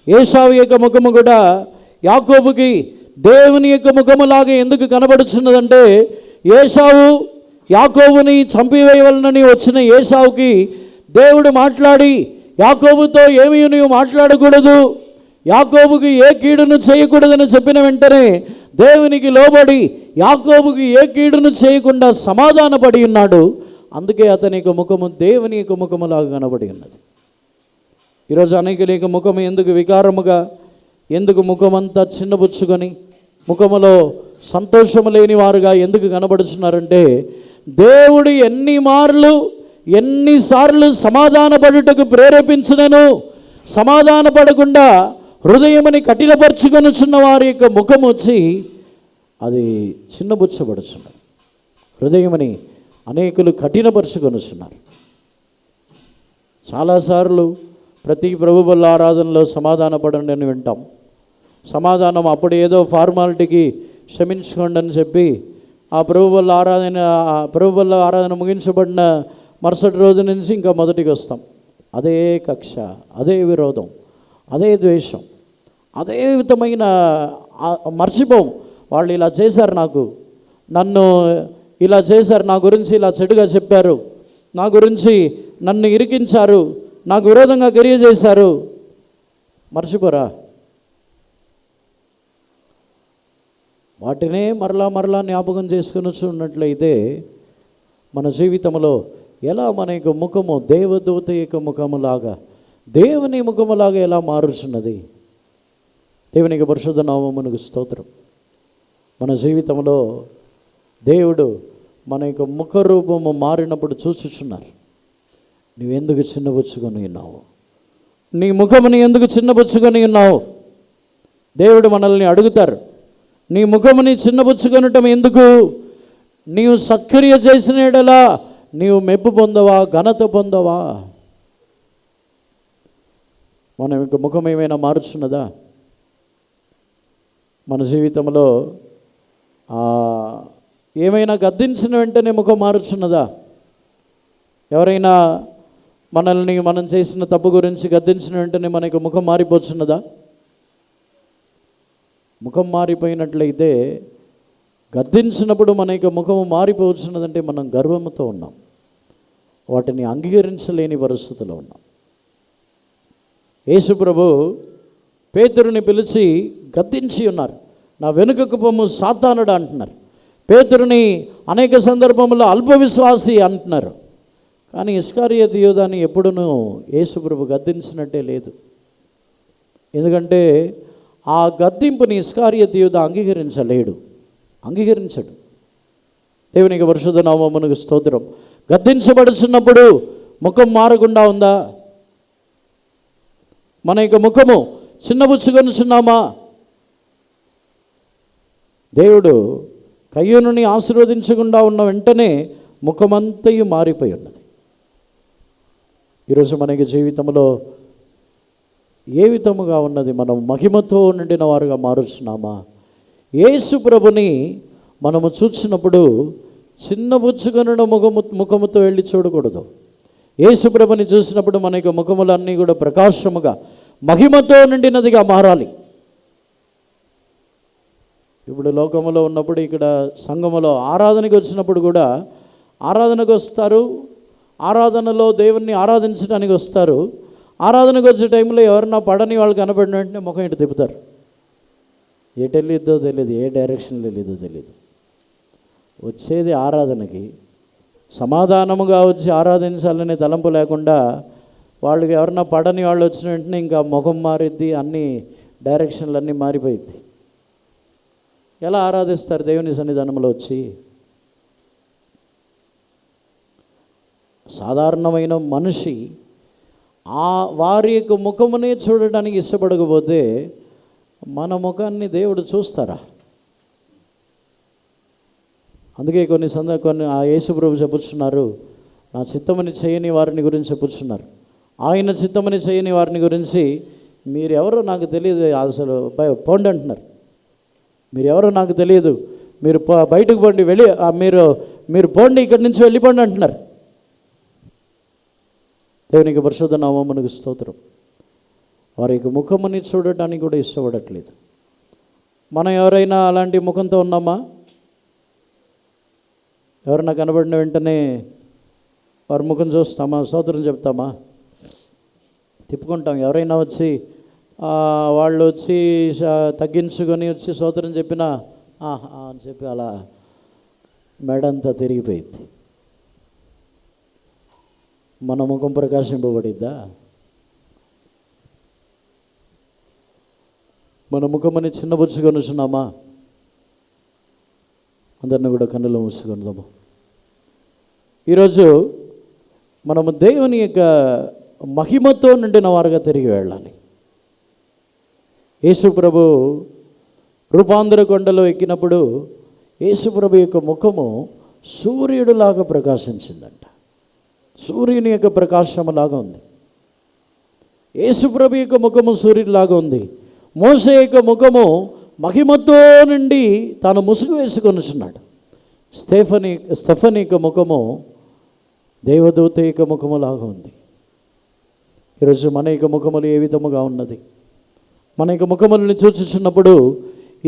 ఏశావు యొక్క ముఖము కూడా యాకోబుకి దేవుని యొక్క ముఖములాగా ఎందుకు కనబడుచున్నదంటే, ఏశావు యాకోబుని చంపివేయవలనని వచ్చిన ఏశావుకి దేవుడు మాట్లాడి, యాకోబుతో ఏమీ నువ్వు మాట్లాడకూడదు, యాకోబుకి ఏ కీడును చేయకూడదని చెప్పిన వెంటనే దేవునికి లోబడి యాకోబుకి ఏ కీడును చేయకుండా సమాధానపడి ఉన్నాడు. అందుకే అతని యొక్క ముఖము దేవుని యొక్క ముఖములాగా కనబడి ఉన్నది. ఈరోజు అనేకుల యొక్క ముఖము ఎందుకు వికారముగా, ఎందుకు ముఖమంతా చిన్నబుచ్చుకొని ముఖములో సంతోషము లేని వారుగా ఎందుకు కనబడుతున్నారంటే, దేవుడు ఎన్నిసార్లు సమాధానపడుటకు ప్రేరేపించినను సమాధానపడకుండా హృదయముని కఠినపరుచుకొనుచున్న వారి యొక్క ముఖం వచ్చి అది చిన్నబుచ్చబడుచున్నది. హృదయముని అనేకులు కఠినపరుచుకొనుచున్నారు. చాలాసార్లు ప్రతి ప్రభు బల్ల ఆరాధనలో సమాధానపడండి అని వింటాం. సమాధానం అప్పుడు ఏదో ఫార్మాలిటీకి క్షమించుకోండి అని చెప్పి ఆ ప్రభు బల్ల ఆరాధన ముగించబడిన మరుసటి రోజు నుంచి ఇంకా మొదటికి వస్తాం. అదే కక్ష, అదే విరోధం, అదే ద్వేషం, అదే విధమైన మర్చిపోం. వాళ్ళు ఇలా చేశారు, నన్ను ఇలా చేశారు, నా గురించి ఇలా చెడుగా చెప్పారు, నా గురించి నన్ను ఇరికించారు, నాకు విరోధంగా క్రియ చేశారు. మర్చిపోరా? వాటినే మరలా జ్ఞాపకం చేసుకుని ఉన్నట్లయితే మన జీవితంలో ఎలా మన యొక్క ముఖము దేవదూత యొక్క ముఖములాగా, దేవుని ముఖములాగా ఎలా మారుచున్నది. దేవుని యొక్క పరిశుద్ధ నామమునకు స్తోత్రం. మన జీవితంలో దేవుడు మన యొక్క ముఖ రూపము మారినప్పుడు చూచుచున్నారు. నువ్వెందుకు చిన్నబుచ్చుకొని ఉన్నావు? నీ ముఖముని ఎందుకు చిన్నబుచ్చుకొని ఉన్నావు? దేవుడు మనల్ని అడుగుతారు, నీ ముఖముని చిన్నబుచ్చుకొనటం ఎందుకు? నీవు సత్క్రియ చేసిన యెడల నీవు మెప్పు పొందవా, ఘనత పొందవా? మన యొక్క ముఖం ఏమైనా మారుచున్నదా? మన జీవితంలో ఏమైనా గద్దించిన వెంటనే ముఖం మారుచున్నదా? ఎవరైనా మనం చేసిన తప్పు గురించి గద్దించిన వెంటనే మన యొక్క ముఖం మారిపోతున్నదా? ముఖం మారిపోయినట్లయితే, గద్దించినప్పుడు మన యొక్క ముఖము మారిపోతున్నదంటే మనం గర్వముతో ఉన్నాం, వాటిని అంగీకరించలేని పరిస్థితిలో ఉన్నాం. యేసు ప్రభు పేతురుని పిలిచి గద్దించి ఉన్నారు. నా వెనుకకు పొమ్ము సాతానుడు అంటున్నారు. పేతురుని అనేక సందర్భంలో అల్పవిశ్వాసి అంటున్నారు. కానీ ఇస్కరియోతు యూదాని ఎప్పుడునూ యేసు ప్రభు గద్దించినట్టే లేదు. ఎందుకంటే ఆ గద్దింపుని ఇస్కరియోతు యూదా అంగీకరించడు. దేవునికి పరిశుద్ధ నామమునకు స్తోత్రం. గద్దించబడుచున్నప్పుడు ముఖం మారకుండా ఉందా? మన యొక్క ముఖము చిన్నబుచ్చుకొనుచున్నామా? దేవుడు కయ్యూనుని ఆశీర్వదించకుండా ఉన్న వెంటనే ముఖమంతయు మారిపోయి ఉన్నది. ఈరోజు మనకి జీవితంలో ఏ విధముగా ఉన్నది? మనం మహిమతో నిండిన వారుగా మారుచున్నామా? యేసు ప్రభుని మనము చూసినప్పుడు చిన్నబుచ్చుకొనిన ముఖముతో వెళ్ళి చూడకూడదు. యేసు ప్రభుని చూసినప్పుడు మన యొక్క ముఖములన్నీ కూడా ప్రకాశముగా మహిమతో నిండినదిగా మారాలి. ఇప్పుడు లోకములో ఉన్నప్పుడు, ఇక్కడ సంఘములో ఆరాధనకి వచ్చినప్పుడు కూడా ఆరాధనకు వస్తారు, ఆరాధనలో దేవుణ్ణి ఆరాధించడానికి వస్తారు. ఆరాధనకు వచ్చే టైంలో ఎవరన్నా పడని వాళ్ళు కనబడిన వెంటనే ముఖం ఇటు తిప్పుతారు. ఎటు వెళ్ళిద్దో తెలియదు, ఏ డైరెక్షన్లో వెళ్ళిద్దో తెలియదు. వచ్చేది ఆరాధనకి, సమాధానముగా వచ్చి ఆరాధించాలనే తలంపు లేకుండా వాళ్ళకి ఎవరన్నా పడని వాళ్ళు వచ్చిన వెంటనే ఇంకా ముఖం మారిద్ది, అన్ని డైరెక్షన్లు మారిపోయిద్ది. ఎలా ఆరాధిస్తారు దేవుని సన్నిధానంలో వచ్చి? సాధారణమైన మనిషి వారి యొక్క ముఖమునే చూడడానికి ఇష్టపడకపోతే మన ముఖాన్ని దేవుడు చూస్తారా? అందుకే కొన్ని ఆ యేసు ప్రభు చెప్పుచున్నారు, నా చిత్తమని చేయని వారిని గురించి చెప్పుచున్నారు. ఆయన చిత్తమని చేయని వారిని గురించి మీరెవరో నాకు తెలియదు, అసలు పోండి అంటున్నారు. మీరెవరో నాకు తెలియదు, మీరు బయటకు పోండి, మీరు పోండి, ఇక్కడి నుంచి వెళ్ళిపోండి అంటున్నారు. దేవునికి పరిశుద్ధ నామమునకు స్తోత్రం. వారి యొక్క ముఖముని చూడటానికి కూడా ఇష్టపడట్లేదు. మనం ఎవరైనా అలాంటి ముఖంతో ఉన్నామా? ఎవరైనా కనబడిన వెంటనే వారి ముఖం చూస్తామా? స్తోత్రం చెప్తామా? తిప్పుకుంటాం. ఎవరైనా వచ్చి వాళ్ళు వచ్చి తగ్గించుకొని వచ్చి స్తోత్రం చెప్పినా అని చెప్పి అలా మెడంతా తిరిగిపోయింది. మన ముఖం ప్రకాశింపబడిద్దా? మన ముఖమని చిన్నబుచ్చుకొనుచున్నామా? అందరిని కూడా కన్నులు మూసుకుందాము. ఈరోజు మనము దేవుని యొక్క మహిమతో నిండిన వారుగా తిరిగి వెళ్ళాలి. యేసుప్రభు రూపాంతర కొండలో ఎక్కినప్పుడు యేసుప్రభు యొక్క ముఖము సూర్యుడిలాగా ప్రకాశించిందంట. సూర్యుని యొక్క ప్రకాశములాగా ఉంది. యేసుప్రభు యొక్క ముఖము సూర్యుడిలాగా ఉంది. మోసే యొక్క ముఖము మహిమతో నుండి తాను ముసుగు వేసుకొనుచున్నాడు. స్టెఫనీ యొక్క ముఖము దేవదూత యొక్క ముఖములాగా ఉంది. ఈరోజు మన యొక్క ముఖములు ఏ విధముగా ఉన్నది? మన యొక్క ముఖములను చూచుచున్నప్పుడు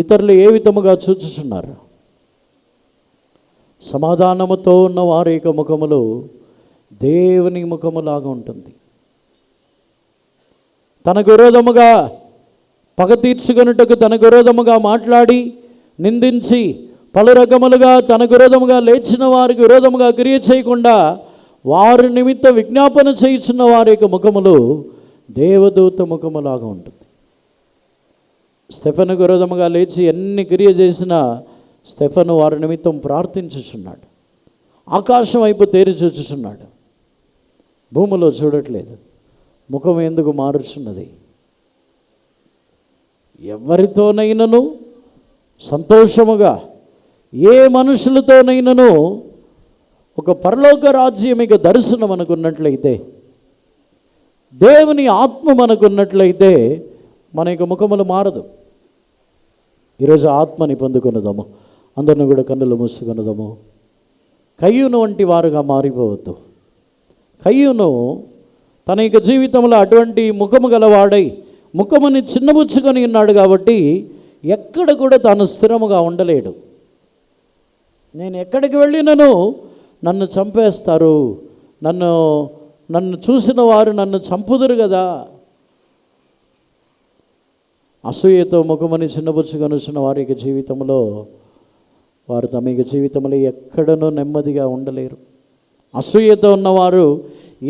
ఇతరులు ఏ విధముగా చూచుచున్నారు? సమాధానముతో ఉన్న వారి యొక్క ముఖములు దేవుని ముఖములాగా ఉంటుంది. తనకు విరోధముగా పగ తీర్చుకొనుటకు తనకు విరోధముగా మాట్లాడి నిందించి పలు రకములుగా తనకు విరోధముగా లేచిన వారికి విరోధముగా క్రియ చేయకుండా వారి నిమిత్త విజ్ఞాపన చేయుచున్న వారి యొక్క ముఖములు దేవదూత ముఖములాగా ఉంటుంది. స్టెఫెనుకు విరోధముగా లేచి ఎన్ని క్రియ చేసినా స్టెఫెను వారి నిమిత్తం ప్రార్థించుచున్నాడు. ఆకాశం వైపు తేరి చూచుచున్నాడు. భూమిలో చూడట్లేదు. ముఖం ఎందుకు మారుచున్నది? ఎవరితోనైనను సంతోషముగా, ఏ మనుషులతోనైనను ఒక పరలోక రాజ్యం ఇక దర్శనం అనుకున్నట్లయితే, దేవుని ఆత్మ మనకున్నట్లయితే మన యొక్క ముఖములు మారదు. ఈరోజు ఆత్మని పొందుకున్నదము. అందరిని కూడా కన్నులు మూసుకున్నదము. కయ్యూను వంటి వారుగా మారిపోవద్దు. కయ్యూను తన యొక్క జీవితంలో అటువంటి ముఖము గలవాడై ముఖముని చిన్నబుచ్చుకొని ఉన్నాడు కాబట్టి ఎక్కడ కూడా తాను స్థిరముగా ఉండలేడు. నేను ఎక్కడికి వెళ్ళినను నన్ను చంపేస్తారు, నన్ను చూసిన వారు నన్ను చంపుదురు కదా. అసూయతో ముఖమని చిన్నబుచ్చుకొని వచ్చిన వారి యొక్క జీవితంలో వారు తమ యొక్క జీవితంలో ఎక్కడనూ నెమ్మదిగా ఉండలేరు. అసూయతో ఉన్నవారు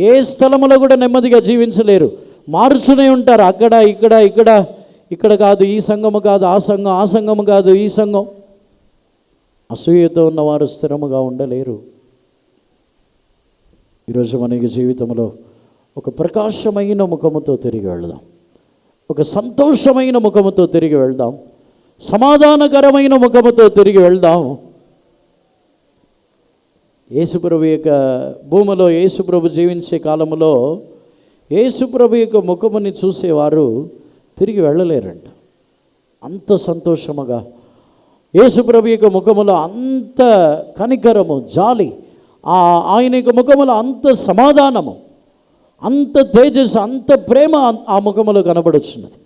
ఏ స్థలంలో కూడా నెమ్మదిగా జీవించలేరు. మారుచునే ఉంటారు. అక్కడ ఇక్కడ కాదు ఈ సంఘము కాదు ఆ సంఘం, ఆ సంఘము కాదు ఈ సంఘం. అసూయతో ఉన్నవారు స్థిరముగా ఉండలేరు. ఈరోజు మన యొక్క జీవితంలో ఒక ప్రకాశమైన ముఖముతో తిరిగి వెళ్దాం. ఒక సంతోషమైన ముఖముతో తిరిగి వెళ్దాం. సమాధానకరమైన ముఖముతో తిరిగి వెళ్దాం. యేసుప్రభు యొక్క భూమిలో యేసుప్రభు జీవించే కాలంలో యేసుప్రభు యొక్క ముఖముని చూసేవారు తిరిగి వెళ్ళలేరంట. అంత సంతోషముగా యేసుప్రభు యొక్క ముఖములో అంత కనికరము, జాలి, ఆయన యొక్క ముఖములో అంత సమాధానము, అంత తేజస్సు, అంత ప్రేమ ఆ ముఖములో కనబడుచున్నది.